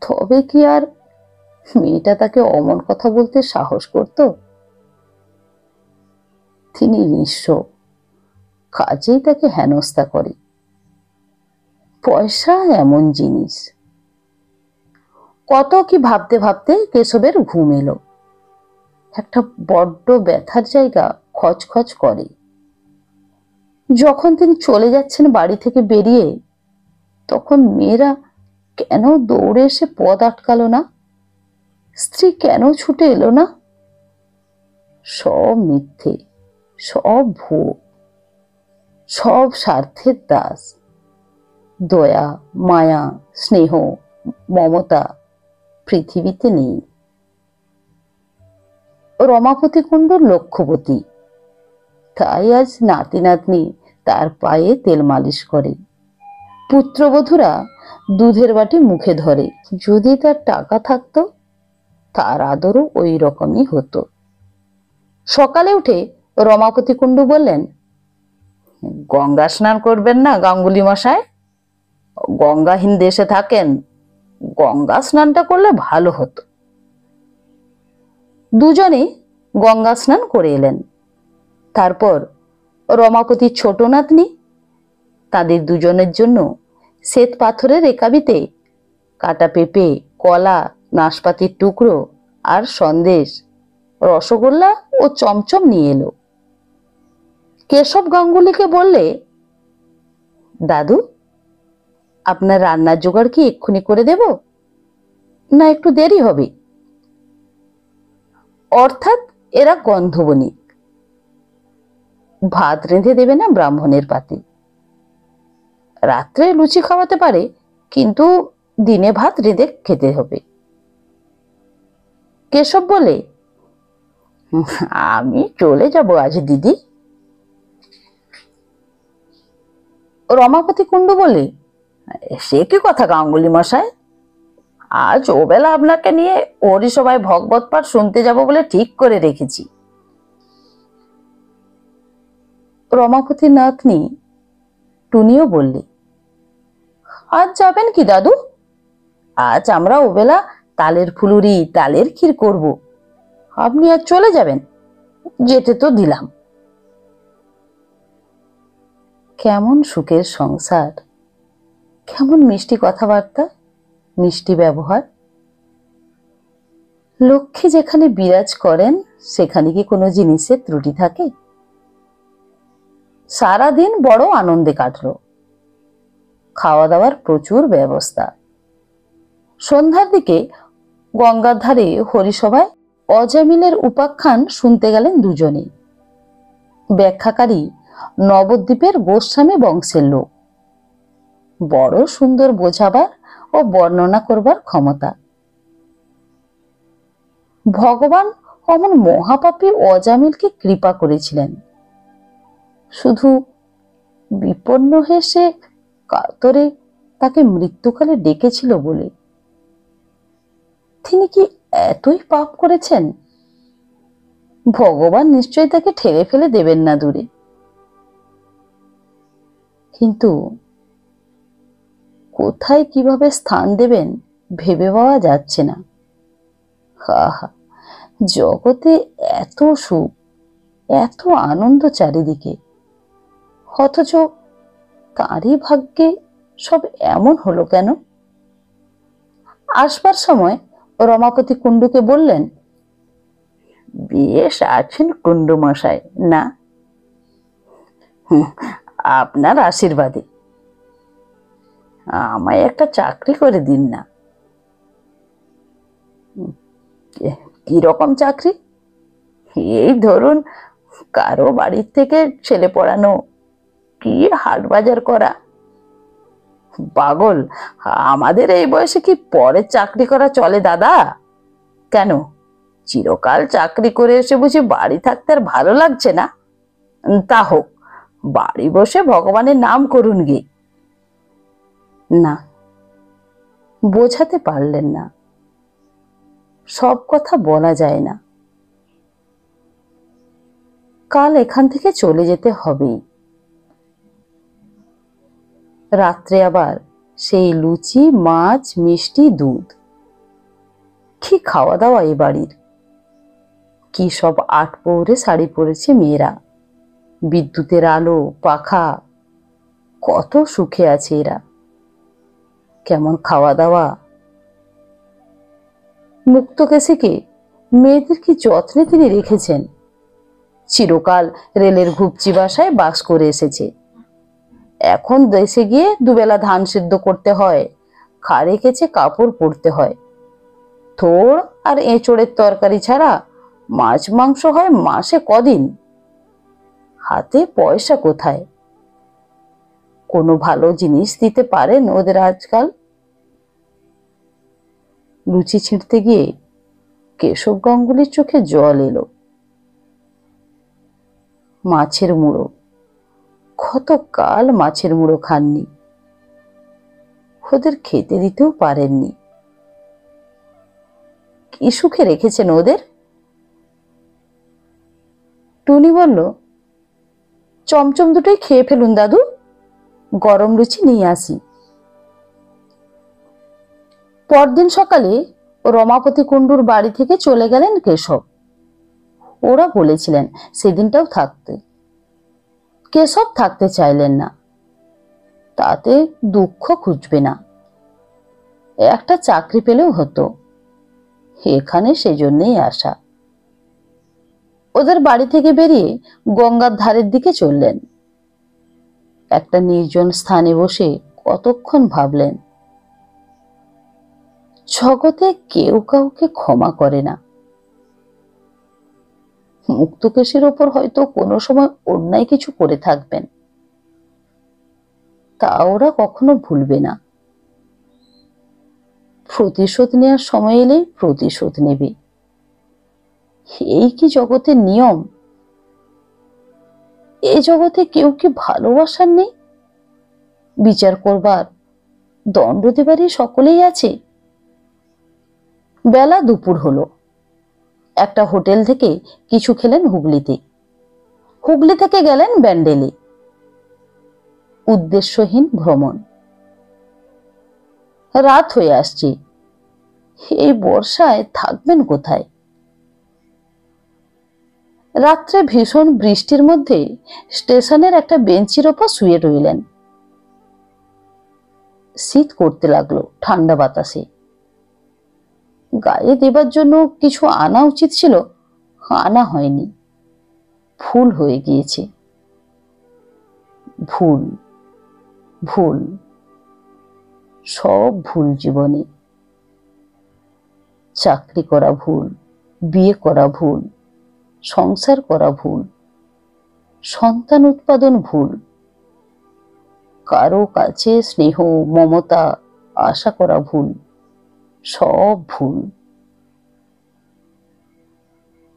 তবে কি আর মেয়েটা তাকে অমন কথা বলতে সাহস করত? তিনি নিঃস্ব, কাজেই তাকে হেনস্থা করে। পয়সা এমন জিনিস। কত কি ভাবতে ভাবতে কেশবের ঘুম এলো। একটা বড্ড ব্যথার জায়গা খচখচ করে। যখন তিনি চলে যাচ্ছেন বাড়ি থেকে বেরিয়ে, তখন মেয়েরা কেন দৌড়ে এসে পথ আটকালো না? স্ত্রী কেন ছুটে এলো না? সব মিথ্যে, সব ভুয়ো, সব স্বার্থের দাস। দয়া, মায়া, স্নেহ, মমতা পৃথিবীতে নেই। রমাপতি কুণ্ডুর লক্ষ্যপতি, তাই আজ নাতি নাতনি তার পায়ে তেল মালিশ করে। পুত্রবধূরা দুধের বাটি মুখে ধরে। যদি তার টাকা থাকতো, তার আদরও ওই রকমই হতো। সকালে উঠে রমাপতি কুণ্ডু বললেন, গঙ্গা স্নান করবেন না গাঙ্গুলি মশাই? গঙ্গাহীন দেশে থাকেন, গঙ্গা স্নানটা করলে ভালো হতো। দুজনে গঙ্গা স্নান করে এলেন। তারপর রমাপতির ছোট নাতনি তাদের দুজনের জন্য শ্বেত পাথরের রেকাবিতে কাটা পেঁপে, কলা, নাশপাতির টুকরো আর সন্দেশ, রসগোল্লা ও চমচম নিয়ে এলো। কেশব গাঙ্গুলিকে বললে, দাদু, আপনার রান্নার জোগাড় কি এক্ষুনি করে দেব, না একটু দেরি হবে? অর্থাৎ এরা গন্ধবণিক। ভাত রেঁধে দেবে না ব্রাহ্মণের পাতে। রাত্রে লুচি খাওয়াতে পারে, কিন্তু দিনে ভাত রেঁধে খেতে হবে। কেশব বলে, আমি চলে যাব আজ দিদি। রমাপতি কুণ্ডু বলে, সে কি কথা গাঙ্গুলি মশাই, আজ ওবেলা আপনাকে নিয়ে ওরই সবাই ভগবত পাঠ শুনতে যাব বলে ঠিক করে রেখেছি। রমাপতির নাতনি টুনিও বললে, আজ যাবেন কি দাদু? আজ আমরা ওবেলা তালের ফুলুরি, তালের ক্ষীর করব। আপনি আজ চলে যাবেন? যেতে তো দিলাম। কেমন সুখের সংসার, কেমন মিষ্টি কথাবার্তা, মিষ্টি ব্যবহার। লক্ষ্মী যেখানে বিরাজ করেন, সেখানে কি কোনো জিনিসের ত্রুটি থাকে? সারাদিন বড় আনন্দে কাটলো। খাওয়া দাওয়ার প্রচুর ব্যবস্থা। সন্ধ্যার দিকে গঙ্গার ধারে হরিসভায় অজামিলের উপাখ্যান শুনতে গেলেন দুজনে। ব্যাখ্যাকারী নবদ্বীপের গোস্বামী বংশের লোক। বড় সুন্দর বোঝাবার ও বর্ণনা করবার ক্ষমতা। ভগবান অমন মহাপাপী অজামিলকে কৃপা করেছিলেন, শুধু বিপন্ন হয়ে সে কাতরে তাকে মৃত্যুকালে ডেকেছিল বলে। তিনি কি এতই পাপ করেছেন? ভগবান নিশ্চয়ই তাকে ঠেলে ফেলে দেবেন না দূরে। কিন্তু কোথায় কিভাবে স্থান দেবেন ভেবে পাওয়া যাচ্ছে না। হা, জগতে এত সুখ, এত আনন্দ চারিদিকে, অথচ তারই ভাগ্যে সব এমন হলো কেন? আসবার সময় রমাপতি কুণ্ডুকে বললেন, বেশ আছেন কুণ্ডু মশাই না? আপনার আশীর্বাদে। আমায় একটা চাকরি করে দিন না। কি রকম চাকরি? এই ধরুন, কারো বাড়ির থেকে ছেলে পড়ানো, কি হাট বাজার করা। পাগল, আমাদের এই বয়সে কি পরের চাকরি করা চলে দাদা? কেন, চিরকাল চাকরি করে এসে বুঝি বাড়ি থাকতে আর ভালো লাগছে না? তা হোক, বাড়ি বসে ভগবানের নাম করুন গে। না, বোঝাতে পারলেন না। সব কথা বলা যায় না। কাল এখান থেকে চলে যেতে হবেই। রাত্রে আবার সেই লুচি, মাছ, মিষ্টি, দুধ। কি খাওয়া দাওয়া এই বাড়ির! কি সব আট পৌরে শাড়ি পরেছে মেয়েরা, বিদ্যুতের আলো, পাখা, কত সুখে আছে এরা। কেমন খাওয়া দাওয়া! মুক্তকেশীকে মেয়েদের কি যত্নে তিনি রেখেছেন। চিরকাল রেলের ঘুপচি বাসায় বাস করে এসেছে। এখন দেশে গিয়ে দুবেলা ধান সিদ্ধ করতে হয়, খাড়ে কেচে কাপড় পরতে হয়। থোড় আর এঁচড়ের তরকারি ছাড়া মাছ মাংস হয় মাসে কদিন। হাতে পয়সা কোথায়? কোনো ভালো জিনিস দিতে পারেন ওদের আজকাল? লুচি ছিঁড়তে গিয়ে কেশব গাঙ্গুলির চোখে জল এলো। মাছের মুড়ো, কতকাল মাছের মুড়ো খাননি। ওদের খেতে দিতেও পারেননি। কি সুখে রেখেছেন ওদের। টুনি বলল, চমচম দুটোই খেয়ে ফেলুন দাদু, গরম লুচি নিয়ে আসি। পরদিন সকালে রমাপতি কুণ্ডুর বাড়ি থেকে চলে গেলেন কেশব। ওরা বলেছিলেন সেদিনটাও থাকতে। কেশব থাকতে চাইলেন না। তাতে দুঃখ খুঁজবে না, একটা চাকরি পেলেও হতো। এখানে সেজন্যই আসা। ওদের বাড়ি থেকে বেরিয়ে গঙ্গার ধারের দিকে চললেন। একটা নির্জন স্থানে বসে কতক্ষণ ভাবলেন। জগতে কেউ কাউকে ক্ষমা করে না। মুক্তকেশীর ওপর হয়তো কোনো সময় অন্যায় কিছু করে থাকবেন, তা ওরা কখনো ভুলবে না। প্রতিশোধ নেওয়ার সময় এলেই প্রতিশোধ নেবে। এই কি জগতের নিয়ম? এ জগতে কেউ কি ভালোবাসার নেই? বিচার করবার, দণ্ড দেবারই সকলেই আছে। বেলা দুপুর হলো। একটা হোটেল থেকে কিছু খেলেন হুগলিতে। হুগলি থেকে গেলেন ব্যান্ডেলে। উদ্দেশ্যহীন ভ্রমণ। রাত হয়ে আসছে। এই বর্ষায় থাকবেন কোথায়? রাত্রে ভীষণ বৃষ্টির মধ্যে স্টেশনের একটা বেঞ্চির ওপর শুয়ে রইলেন। শীত করতে লাগলো ঠান্ডা বাতাসে। গায়ে দেবার জন্য কিছু আনা উচিত ছিল, আনা হয়নি। ভুল হয়ে গিয়েছে। ভুল, ভুল, সব ভুল জীবনে। চাকরি করা ভুল, বিয়ে করা ভুল, সংসার করা ভুল, সন্তান উৎপাদন ভুল, কারো কাছে স্নেহ মমতা আশা করা ভুল, সব ভুল।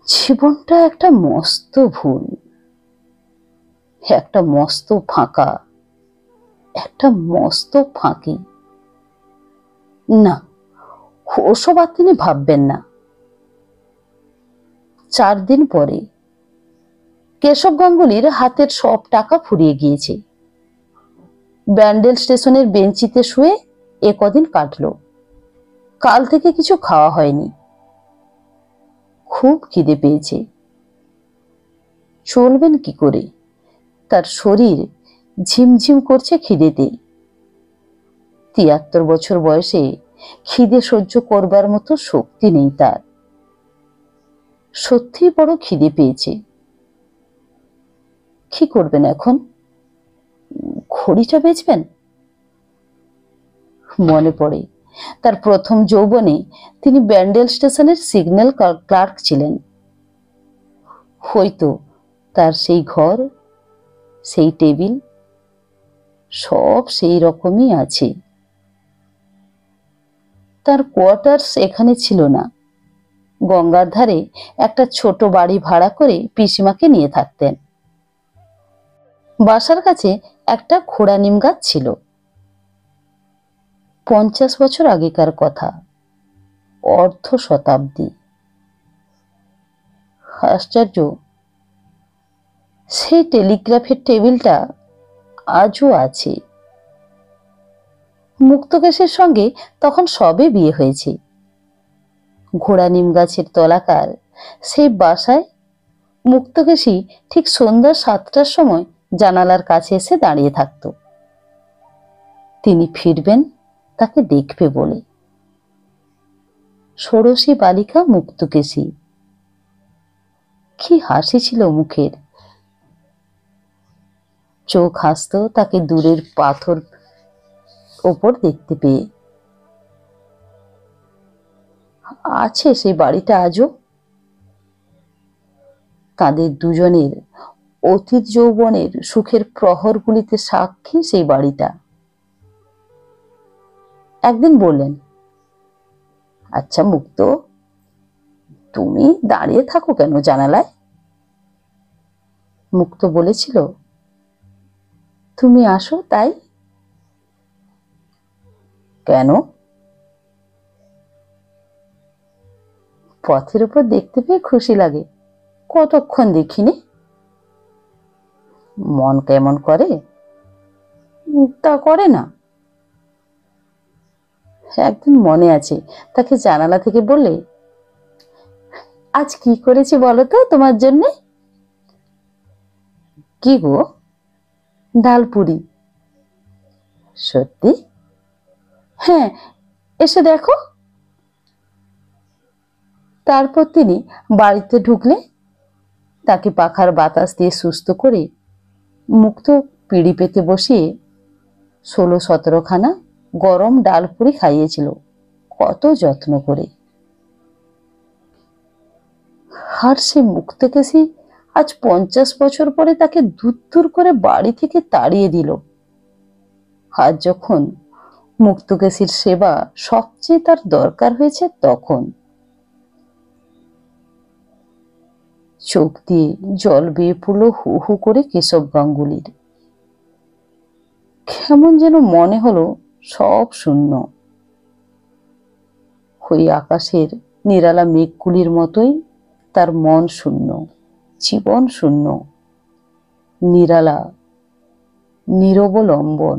জীবনটা একটা মস্ত ভুল, একটা মস্ত ফাঁকা, একটা মস্ত ফাঁকি। না, ওসব আর তিনি ভাববেন না। 4 দিন পরে কেশব গাঙ্গুলির হাতের সব টাকা ফুরিয়ে গিয়েছে। ব্যান্ডেল স্টেশনের বেঞ্চিতে শুয়ে কদিন কাটলো। কাল থেকে কিছু খাওয়া হয়নি। খুব খিদে পেয়েছে। চলবেন কি করে? তার শরীর ঝিমঝিম করছে খিদেতে। 73 বছর বয়সে খিদে সহ্য করবার মতো শক্তি নেই তার। সত্যি বড় খিদে পেয়েছে। কি করবেন এখন? ঘড়িটা বেচবেন? মনে পড়ে তার প্রথম যৌবনে তিনি ব্যান্ডেল স্টেশনের সিগন্যাল ক্লার্ক ছিলেন। হয়তো তার সেই ঘর, সেই টেবিল, সব সেই রকমই আছে। তার কোয়ার্টার্স এখানে ছিল না। গঙ্গার ধারে একটা ছোট বাড়ি ভাড়া করে পিসিমাকে নিয়ে থাকতেন। বাসার কাছে একটা ঘোড়া নিম গাছ ছিল। 50 বছর আগেকার কথা, অর্ধ শতাব্দী। আশ্চর্য, সেই টেলিগ্রাফের টেবিলটা আজও আছে। মুক্তকেশের সঙ্গে তখন সবে বিয়ে হয়েছে। ঘোড়া নিম গাছের তলাকার সেই বাসায় মুক্তকেশী ঠিক সন্ধ্যা 7টার সময় জানালার কাছে এসে দাঁড়িয়ে থাকত। তিনি ফিরবেন তাকে দেখবে বলে। ষোড়শী বালিকা মুক্তকেশী। কি হাসি ছিল মুখের। চোখ হাসত তাকে দূরের পাথর ওপর দেখতে পেয়ে। আছে সেই বাড়িটা আজও। তাদের দুজনের অতীত যৌবনের সুখের প্রহরগুলিতে সাক্ষী সেই বাড়িটা। একদিন বললেন, আচ্ছা মুক্ত, তুমি দাঁড়িয়ে থাকো কেন জানালায়? মুক্ত বলেছিল, তুমি আসো তাই। কেন? পথের উপর দেখতে পেয়ে খুশি লাগে। কতক্ষণ দেখিনি। মন কেমন করে? তা করে না। একদিন মনে আছে তাকে জানালা থেকে বললে, আজ কি করেছি বলো তো তোমার জন্য? কি গো? ডাল পুরি। সত্যি? হ্যাঁ, এসে দেখো। তারপর তিনি বাড়িতে ঢুকলে তাকে পাখার বাতাস দিয়ে সুস্থ করে মুক্ত পিঁড়ি পেতে বসিয়ে 16-17 খানা গরম ডাল পুরি খাইয়েছিল কত যত্ন করে। আর সে মুক্তকেশী আজ 50 বছর পরে তাকে দূর করে বাড়ি থেকে তাড়িয়ে দিল। আজ যখন মুক্তকেশীর সেবা সবচেয়ে তার দরকার হয়েছে, তখন চোখ দিয়ে জল বেয়ে পড়ল হু হু করে কেশব গাঙ্গুলির। কেমন যেন মনে হলো সব শূন্য। ওই আকাশের নিরালা মেঘগুলির মতোই তার মন শূন্য, জীবন শূন্য, নিরালা নিরবলম্বন।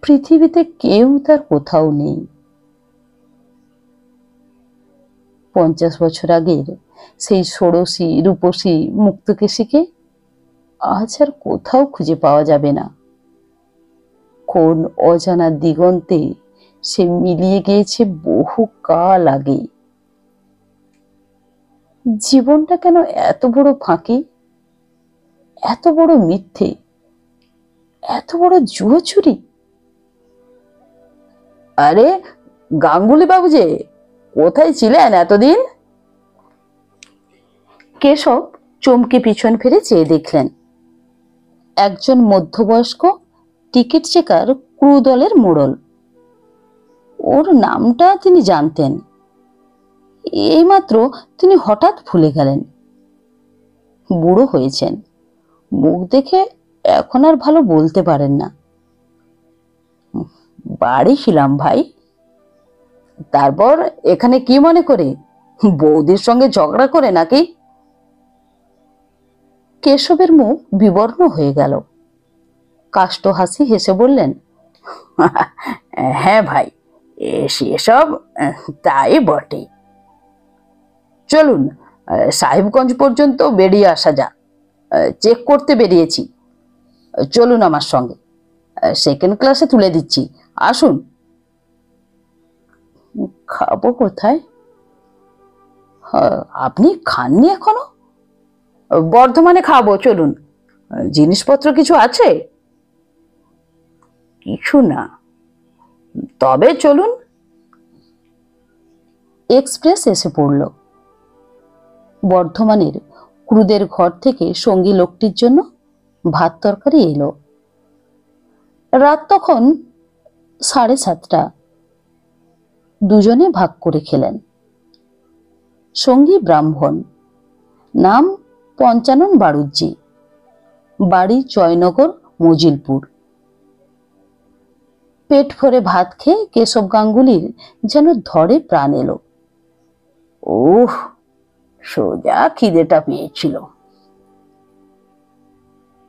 পৃথিবীতে কেউ তার কোথাও নেই। 50 বছর আগের সেই ষোড়শী রূপসী মুক্তকেশীকে আজ আর কোথাও খুঁজে পাওয়া যাবে না। কোন অজানা দিগন্তে সে মিলিয়ে গিয়েছে বহু কাল আগে। জীবনটা কেন এত বড় ফাঁকি, এত বড় মিথ্যে, এত বড় জুয়োচুরি? আরে গাঙ্গুলি বাবু যে, কোথায় ছিলেন এতদিন? কেশব চমকে পিছন ফিরে চেয়ে দেখলেন একজন মধ্যবয়স্ক টিকিট চেকার ক্রু দলের মোড়ল। ওর নামটা তিনি জানতেন, এইমাত্র তিনি হঠাৎ ভুলে গেলেন। বুড়ো হয়েছেন, মুখ দেখে এখন আর ভালো বলতে পারেন না। বাড়ি ছিলাম ভাই। তারপর এখানে কি মনে করে, বৌদির সঙ্গে ঝগড়া করে নাকি? কেশবের মুখ বিবর্ণ হয়ে গেল। কাষ্ঠ হাসি হেসে বললেন, হ্যাঁ ভাই, সেসব তাই বটে। চলুন সাহেবগঞ্জ পর্যন্ত বেরিয়ে আসা যাক। চেক করতে বেরিয়েছি, চলুন আমার সঙ্গে। সেকেন্ড ক্লাসে তুলে দিচ্ছি, আসুন। খাবো কোথায়? আপনি খাননি এখনো? বর্ধমানে খাবো, চলুন। জিনিসপত্র কিছু আছে? কিছু না, তবে চলুন। এক্সপ্রেস এসে পড়ল। বর্ধমানের ক্রুদের ঘর থেকে সঙ্গী লোকটির জন্য ভাত তরকারি এলো। রাত তখন 7:30। দুজনে ভাগ করে খেলেন। সঙ্গী ব্রাহ্মণ, নাম পঞ্চানন বাড়ুজ্জি, বাড়ি জয়নগর মজিলপুর। পেট ভরে ভাত খেয়ে কেশব গাঙ্গুলির যেন ধরে প্রাণ এলো। ওহ, সোজা খিদেটা পেয়েছিল।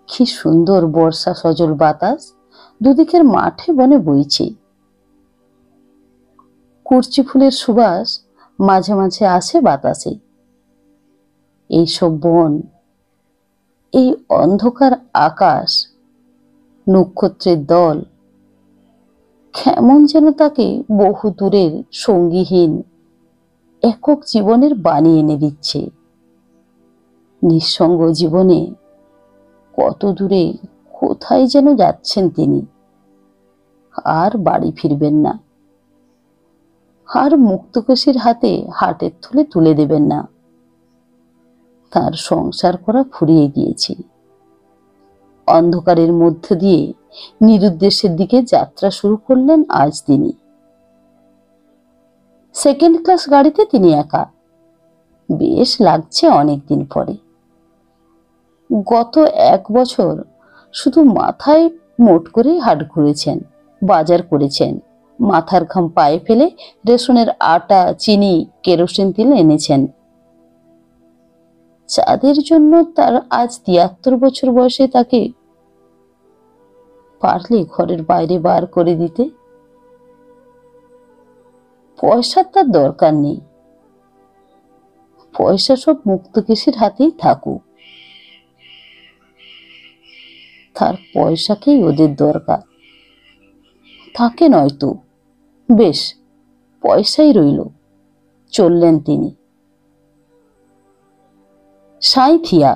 কি সুন্দর বর্ষা সজল বাতাস দুদিকের মাঠে বনে বইছে। কুরচি ফুলের সুবাস মাঝে মাঝে আসে বাতাসে। এইসব বন, এই অন্ধকার আকাশ, নক্ষত্রের দল কেমন যেন তাকে বহু দূরের সঙ্গীহীন একক জীবনের বাণী এনে দিচ্ছে। নিঃসঙ্গ জীবনে কত দূরে কোথায় যেন যাচ্ছেন তিনি, আর বাড়ি ফিরবেন না, আর মুক্তকোষীর হাতে হাটের থলে তুলে দেবেন না। তার সংসার করা ফুরিয়ে গিয়েছে। অন্ধকারের মধ্য দিয়ে নিরুদ্দেশের দিকে যাত্রা শুরু করলেন আজ তিনি। সেকেন্ড ক্লাস গাড়িতে তিনি একা। বেশ লাগছে অনেকদিন পরে। গত 1 বছর শুধু মাথায় মোট করে হাট ঘুরেছেন, বাজার করেছেন, মাথার ঘাম পায়ে ফেলে রেশনের আটা, চিনি, কেরোসিন তেল এনেছেন। যাদের জন্য তার আজ 73 বছর বয়সে তাকে পারলে ঘরের বাইরে বার করে দিতে। পয়সার তার দরকার নেই, পয়সা সব মুক্তকেশীর হাতেই থাকুক। তার পয়সাকেই ওদের দরকার, তাকে নয়তো। বেশ, পয়সাই রইল। চললেন তিনি। সাঁইথিয়া।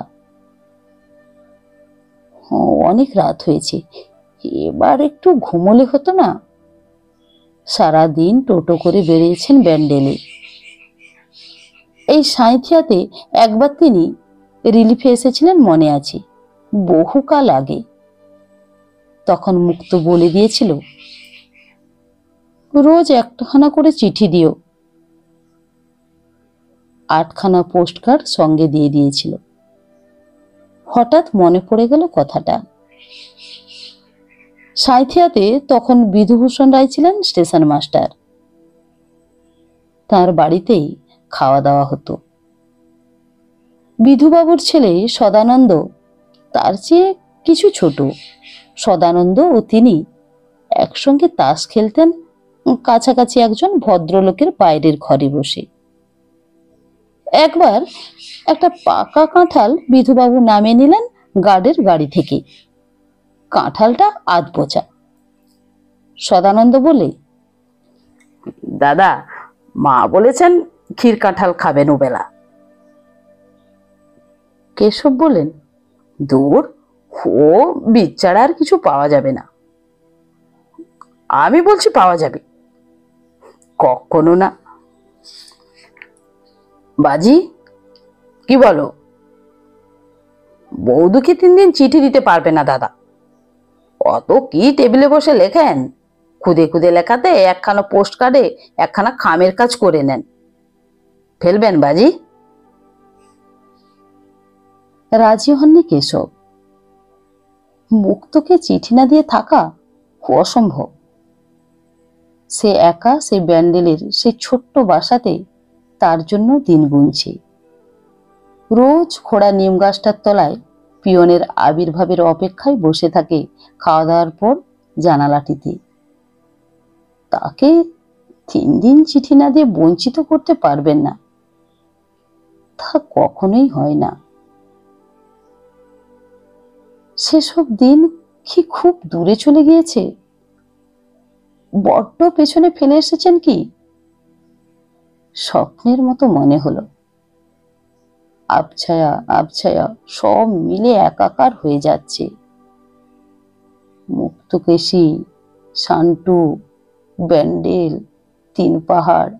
অনেক রাত হয়েছে, এবার একটু ঘুমোলে হতো না? সারাদিন টোটো করে বেরিয়েছেন ব্যান্ডেলে। এই সাঁইথিয়াতে একবার তিনি রিলিফে এসেছিলেন, মনে আছে, বহুকাল আগে। তখন মুক্ত বলে দিয়েছিল, রোজ 1খানা করে চিঠি দিও। 8খানা পোস্ট কার্ড সঙ্গে দিয়ে দিয়েছিল। হঠাৎ মনে পড়ে গেল কথাটা। সাঁইথিয়াতে তখন বিধুভূষণ রায় ছিলেন স্টেশন মাস্টার। তার বাড়িতেই খাওয়া দাওয়া হতো। বিধুবাবুর ছেলে সদানন্দ তার চেয়ে কিছু ছোট। সদানন্দ ও তিনি একসঙ্গে তাস খেলতেন কাছাকাছি একজন ভদ্রলোকের বাইরের ঘরে বসে। একবার একটা পাকা কাঁঠাল বিধুবাবু নামে নিলেন গার্ডের গাড়ি থেকে। কাঁঠালটা আধ পচা। সদানন্দ বলে, দাদা, মা বলেছেন ক্ষীর কাঁঠাল খাবেন ওবেলা। কেশব বলেন, দূর, ও বীজ ছাড়া আর কিছু পাওয়া যাবে না। আমি বলছি পাওয়া যাবে। কখনো না। বাজি, কি বলো? বৌদুকে 3 দিন চিঠি দিতে পারবে না দাদা। অত কি টেবিলে বসে লেখেন? খুদে খুদে লেখাতে একখানা পোস্ট কার্ডে একখানা খামের কাজ করে নেন। ফেলবেন বাজি? রাজি হননি কেশব। মুক্তকে চিঠি না দিয়ে থাকা অসম্ভব। সে একা সেই ব্যান্ডেলের সেই ছোট্ট বাসাতে তার জন্য দিন গুনছে। রোজ খোড়া নিম গাছটার তলায় পিয়নের আবির্ভাবের অপেক্ষায় বসে থাকে খাওয়া দাওয়ার পর জানালাটিতে। তাকে 3 দিন চিঠি না দিয়ে বঞ্চিত করতে পারবেন না, তা কখনোই হয় না। সেসব দিন কি খুব দূরে চলে গিয়েছে? বড্ড পেছনে ফেলে এসেছেন কি? স্বপ্নের মতো মনে হলো। আবছায়া আবছায়া সব মিলে একাকার হয়ে যাচ্ছে। মুক্তকেশী, শান্টু, ব্যান্ডেল, 3 পাহাড়,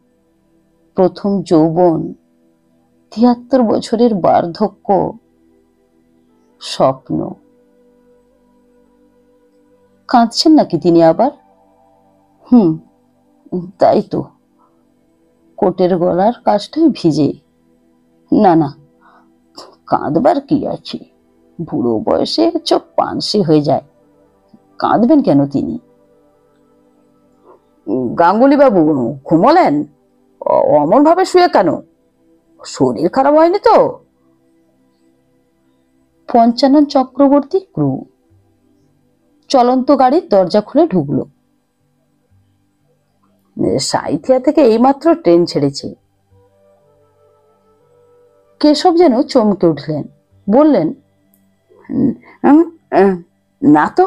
প্রথম যৌবন, 73 বছরের বার্ধক্য, স্বপ্ন। কাঁদছেন নাকি তিনি আবার? তাই তো। কোটের গলার কাজটাই ভিজে। না না, কাঁদবার কি আছে? বুড়ো বয়সে চোখ পানসে হয়ে যায়, কাঁদবেন কেন তিনি? গাঙ্গুলি বাবু ঘুমলেন? অমন ভাবে শুয়ে কেন? শরীর খারাপ হয়নি তো? পঞ্চানন চক্রবর্তী ক্রু চলন্ত গাড়ির দরজা খুলে ঢুকলো। সাঁইথিয়া থেকে এইমাত্র ট্রেন ছেড়েছে। কেশব যেন চমকে উঠলেন, বললেন, না তো।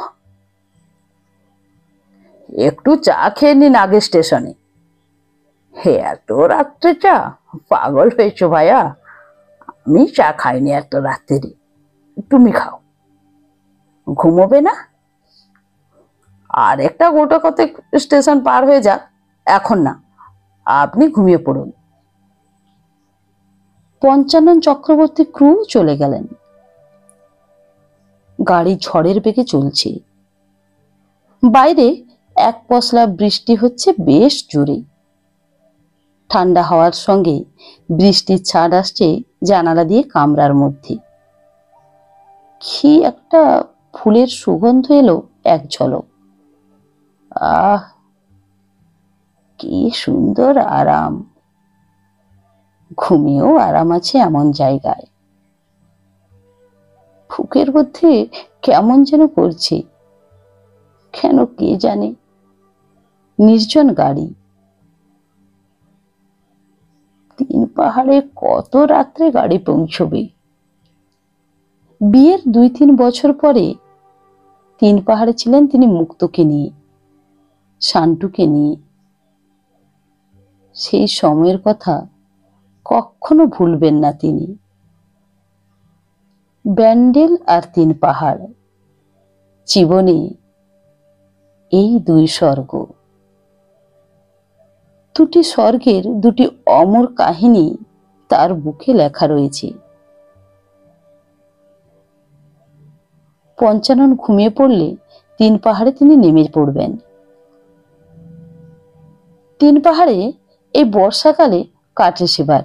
একটু চা খেয়ে নিন আগে স্টেশনে। এত রাত্রে চা? পাগল হয়েছো ভাইয়া, আমি চা খাইনি এত রাত্রে। তুমি খাও। ঘুমোবে না? আর একটা গোটা কতক স্টেশন পার হয়ে যাক, এখন না, আপনি ঘুমিয়ে পড়ুন। পঞ্চানন চক্রবর্তী ক্রু চলে গেলেন। গাড়ি ঝড়ের বেগে চলছে। বাইরে এক পশলা বৃষ্টি হচ্ছে বেশ জোরে। ঠান্ডা হাওয়ার সঙ্গে বৃষ্টির ছাট আসছে জানালা দিয়ে কামরার মধ্যে। কি একটা ফুলের সুগন্ধ এলো এক ঝলক। আহ, কি সুন্দর আরাম! ঘুমিয়েও আরাম আছে এমন জায়গায়। বুকের মধ্যে কেমন যেন করছে, কেন কে জানে। নির্জন গাড়ি। 3 পাহাড়ে কত রাত্রে গাড়ি পৌঁছবে? বিয়ের 2-3 বছর পরে 3 পাহাড়ে ছিলেন তিনি মুক্তকে নিয়ে, শান্টুকে নিয়ে। সেই সময়ের কথা কখনো ভুলবেন না তিনি। ব্যান্ডেল আর 3 পাহাড়, জীবনে এই 2 স্বর্গ। দুটি স্বর্গের দুটি অমর কাহিনী তার বুকে লেখা রয়েছে। পঞ্চানন ঘুমিয়ে পড়লে 3 পাহাড়ে তিনি নেমে পড়বেন। 3 পাহাড়ে এই বর্ষাকালে কাটে সেবার।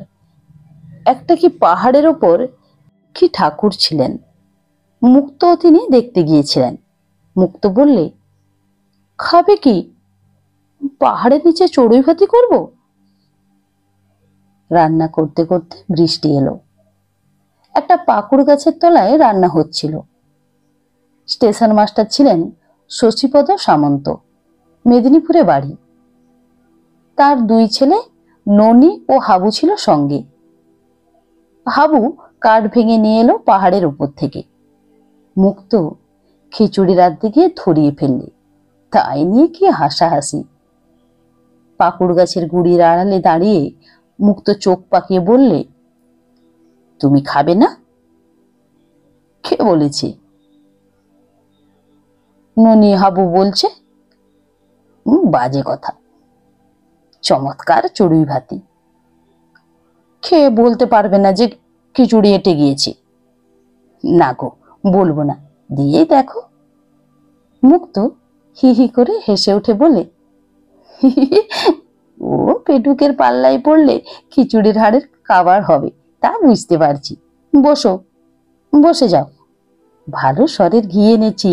একটা কি পাহাড়ের ওপর কি ঠাকুর ছিলেন, মুক্ত তিনি দেখতে গিয়েছিলেন। মুক্ত বললে, খাবে কি? পাহাড়ের নিচে চড়ুই ভাতি করব। রান্না করতে করতে বৃষ্টি এলো। একটা পাকুড় গাছের তলায় রান্না হচ্ছিল। স্টেশন মাস্টার ছিলেন শশীপদ সামন্ত, মেদিনীপুরে বাড়ি। তার 2 ছেলে ননি ও হাবু ছিল সঙ্গে। হাবু কাঠ ভেঙে নিয়ে এলো পাহাড়ের উপর থেকে। মুক্ত খিচুড়ি রাঁধতে গিয়ে ধরিয়ে ফেললে, তাই নিয়ে কি হাসাহাসি। পাকুড় গাছের গুড়ির আড়ালে দাঁড়িয়ে মুক্ত চোখ পাকিয়ে বললে, তুমি খাবে না? কে বলেছে? ননি হাবু বলছে। বাজে কথা। চমৎকার চড়ুই ভাতি। খেয়ে বলতে পারবে না যে খিচুড়ি এঁটে গিয়েছে। না গো, বলবো না, দিয়েই দেখো। মুক্ত হি হি করে হেসে উঠে বলে, ও পেটুকের পাল্লায় পড়লে খিচুড়ির হাড়ের খাবার হবে তা বুঝতে পারছি। বসো, বসে যাও, ভালো স্বরের ঘি এনেছি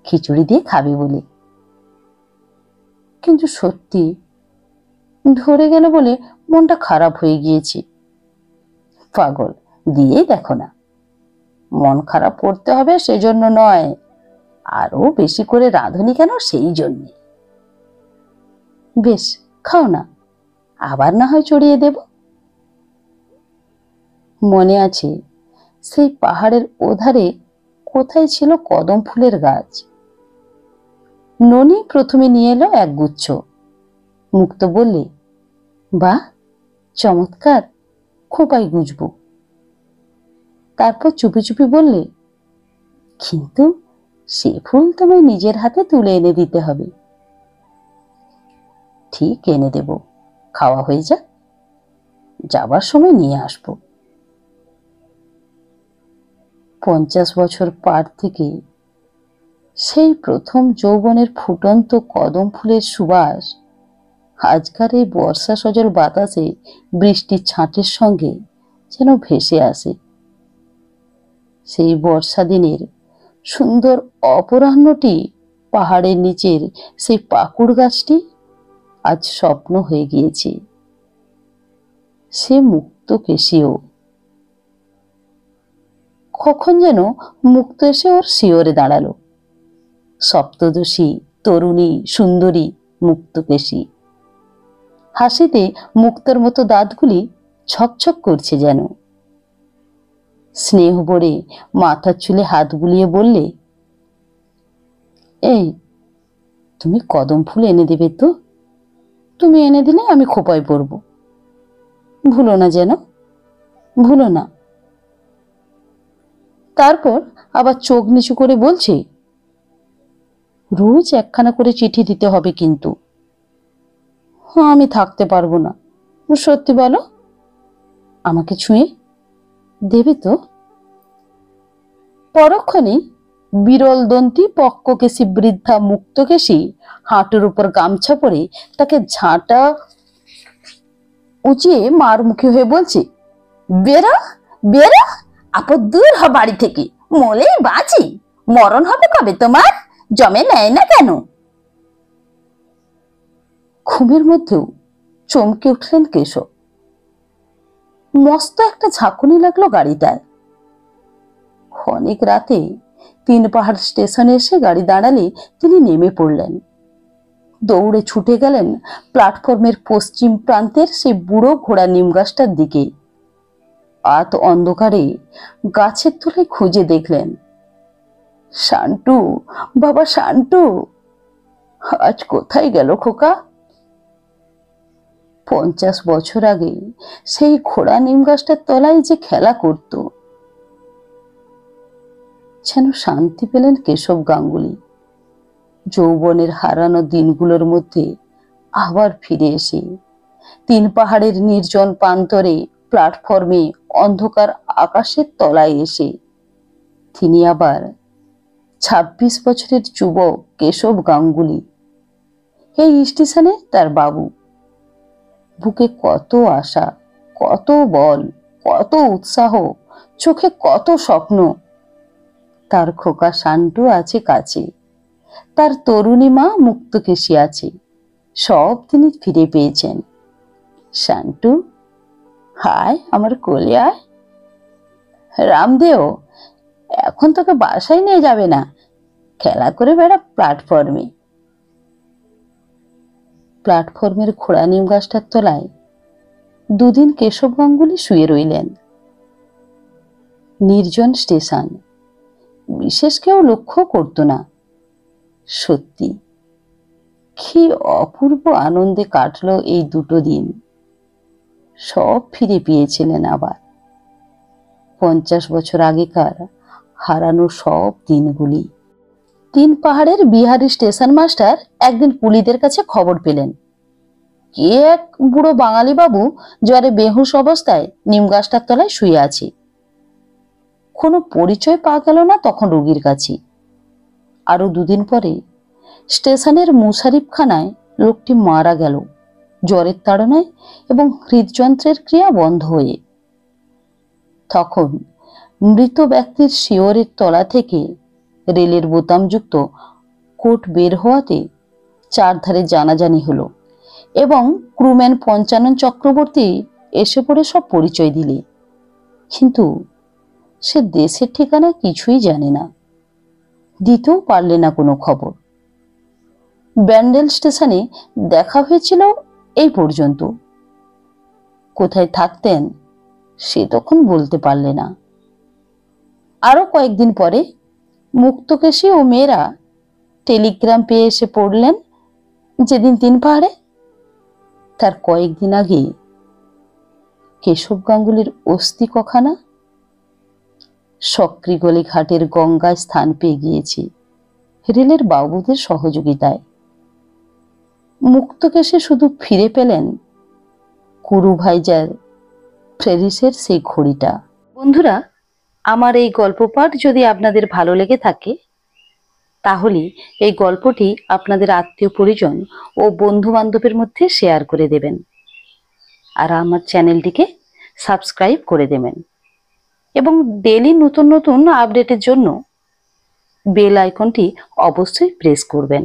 খিচুড়ি দিয়ে খাবে বলে। কিন্তু সত্যি ধরে গেল বলে মনটা খারাপ হয়ে গিয়েছে। পাগল, দিয়েই দেখো না। মন খারাপ করতে হবে সেজন্য নয়, আরো বেশি করে রাঁধুনি কেন সেই জন্যে। বেশ, খাও না, আবার না হয় চড়িয়ে দেব। মনে আছে সেই পাহাড়ের ওধারে কোথায় ছিল কদম ফুলের গাছ? ননি প্রথমে নিয়ে এলো এক গুচ্ছ। মুক্ত বললে, বাহ, চমৎকার, খোঁপায় গুজবো। তারপর চুপি চুপি বললে, কিন্তু সে ফুল তোমায় নিজের হাতে তুলে এনে দিতে হবে। ঠিক এনে দেব, খাওয়া হয়ে যাক, যাবার সময় নিয়ে আসবো। 50 বছর পার থেকে সেই প্রথম যৌবনের ফুটন্ত কদম ফুলের সুবাস আজকার এই বর্ষা সজল বাতাসে বৃষ্টির ছাঁটের সঙ্গে যেন ভেসে আসে। সেই বর্ষা দিনের সুন্দর অপরাহ্নটি, পাহাড়ের নিচের সেই পাকুড় গাছটি আজ স্বপ্ন হয়ে গিয়েছে। সে মুক্ত কেশীয়। কখন যেন মুক্ত এসে ওর শিয়রে দাঁড়ালো। সপ্তদশী তরুণী সুন্দরী মুক্তকেশী। হাসিতে মুক্তর মতো দাঁতগুলি ছকছক করছে যেন। স্নেহ ভরে মাথার চুলে হাত বুলিয়ে বললে, এই, তুমি কদম ফুল এনে দেবে তো? তুমি এনে দিলে আমি খোঁপায় পড়ব, ভুলো না যেন, ভুলো না। তারপর আবার চোখ নিচু করে বলছে, রোজ একখানা করে চিঠি দিতে হবে কিন্তু। আমি থাকতে পারবো না। সত্যি বলো, আমাকে ছুঁয়ে দেবে তো? পরক্ষণেই বিরল দন্তি পক্ককেশী বৃদ্ধা মুক্তকেশী হাঁটুর উপর গামছা পরে তাকে ঝাঁটা উঁচিয়ে মার মুখী হয়ে বলছে, বেরো বেরো, আপদ দূর হ বাড়ি থেকে, মলেই বাঁচি, মরণ হবে কবে তোমার, জমে নেয় না কেন? ঘুমের মধ্যেও চমকে উঠলেন কেশব। মস্ত একটা ঝাঁকুনি লাগলো গাড়িটায়। অনেক রাতে 3 পাহাড় স্টেশনে এসে গাড়ি দাঁড়ালে তিনি নেমে পড়লেন। দৌড়ে ছুটে গেলেন প্ল্যাটফর্মের পশ্চিম প্রান্তের সেই বুড়ো ঘোড়া নিম গাছটার দিকে। আত অন্ধকারে গাছের তলায় খুঁজে দেখলেন, শান্টু, বাবা শান্টু, আজ কোথায় গেল খোকা? 50 বছর আগে সেই ঘোড়া নিম গাছটার তলায় যে খেলা করত। যেন শান্তি পেলেন কেশব গাঙ্গুলি। যৌবনের হারানো দিনগুলোর মধ্যে আবার ফিরে এসে 3 পাহাড়ের নির্জন প্রান্তরে প্ল্যাটফর্মে অন্ধকার আকাশের তলায় এসে তিনি আবার 26 বছরের যুবক কেশব গাঙ্গুলি। এই স্টেশনে তার বাবু। বুকে কত আশা, কত বল, কত উৎসাহ, চোখে কত স্বপ্ন। তার খোকা শান্টু আছে কাছে, তার তরুণী মা মুক্তকেশী আছে, সব তিনি ফিরে পেয়েছেন। শান্টু, হায় আমার কোলে আয়। রামদেও, এখন তোকে বাসায় নিয়ে যাবে না, খেলা করে বেড়া প্ল্যাটফর্মে। প্ল্যাটফর্মের ঘোড়া নিম গাছটার তলায় 2 দিন কেশব গাঙ্গুলি শুয়ে রইলেন। নির্জন স্টেশন, বিশেষ কেউ লক্ষ্য করত না। সত্যি কি অপূর্ব আনন্দে কাটলো এই 2 দিন। সব ফিরে পেয়েছিলেন আবার 50 বছর আগেকার হারানো সব দিনগুলি। 3 পাহাড়ের বিহারি স্টেশন মাস্টার একদিন কুলিদের কাছে খবর পেলেন, কে এক বুড়ো বাঙালি বাবু জ্বরে বেহুশ অবস্থায় নিম গাছটার তলায় শুয়ে আছে। কোনো পরিচয় পাওয়া গেল না তখন রোগীর কাছে। আরো দুদিন পরে স্টেশনের মুশারিফখানায় লোকটি মারা গেল জ্বরের তাড়নায় এবং হৃদযন্ত্রের ক্রিয়া বন্ধ হয়ে। তখন মৃত ব্যক্তির শিয়রের তলা থেকে রেলের বোতামযুক্ত কোট বের হওয়াতে চারধারে জানাজানি হলো এবং ক্রুম্যান পঞ্চানন চক্রবর্তী এসে পড়ে সব পরিচয় দিলে। কিন্তু সে দেশের ঠিকানা কিছুই জানে না, দিতেও পারলে না কোনো খবর। ব্যান্ডেল স্টেশনে দেখা হয়েছিল এই পর্যন্ত। কোথায় থাকতেন সে তখন বলতে পারলে না। আরো কয়েকদিন পরে মুক্তকেশী ও মেয়েরা টেলিগ্রাম পেয়ে এসে পড়লেন যেদিন 3 পাহাড়ে, তার কয়েকদিন আগে কেশব গাঙ্গুলির অস্থি কখানা সক্রিগলি ঘাটের গঙ্গায় স্থান পেয়ে গিয়েছে রেলের বাবুদের সহযোগিতায়। মুক্তকেশে শুধু ফিরে পেলেন কুরুভাইজার ফ্রেরিসের সেই ঘড়িটা। বন্ধুরা, আমার এই গল্প পাঠ যদি আপনাদের ভালো লেগে থাকে তাহলে এই গল্পটি আপনাদের আত্মীয় পরিজন ও বন্ধু বান্ধবের মধ্যে শেয়ার করে দেবেন আর আমার চ্যানেলটিকে সাবস্ক্রাইব করে দেবেন এবং ডেইলি নতুন নতুন আপডেটের জন্য বেল আইকনটি অবশ্যই প্রেস করবেন।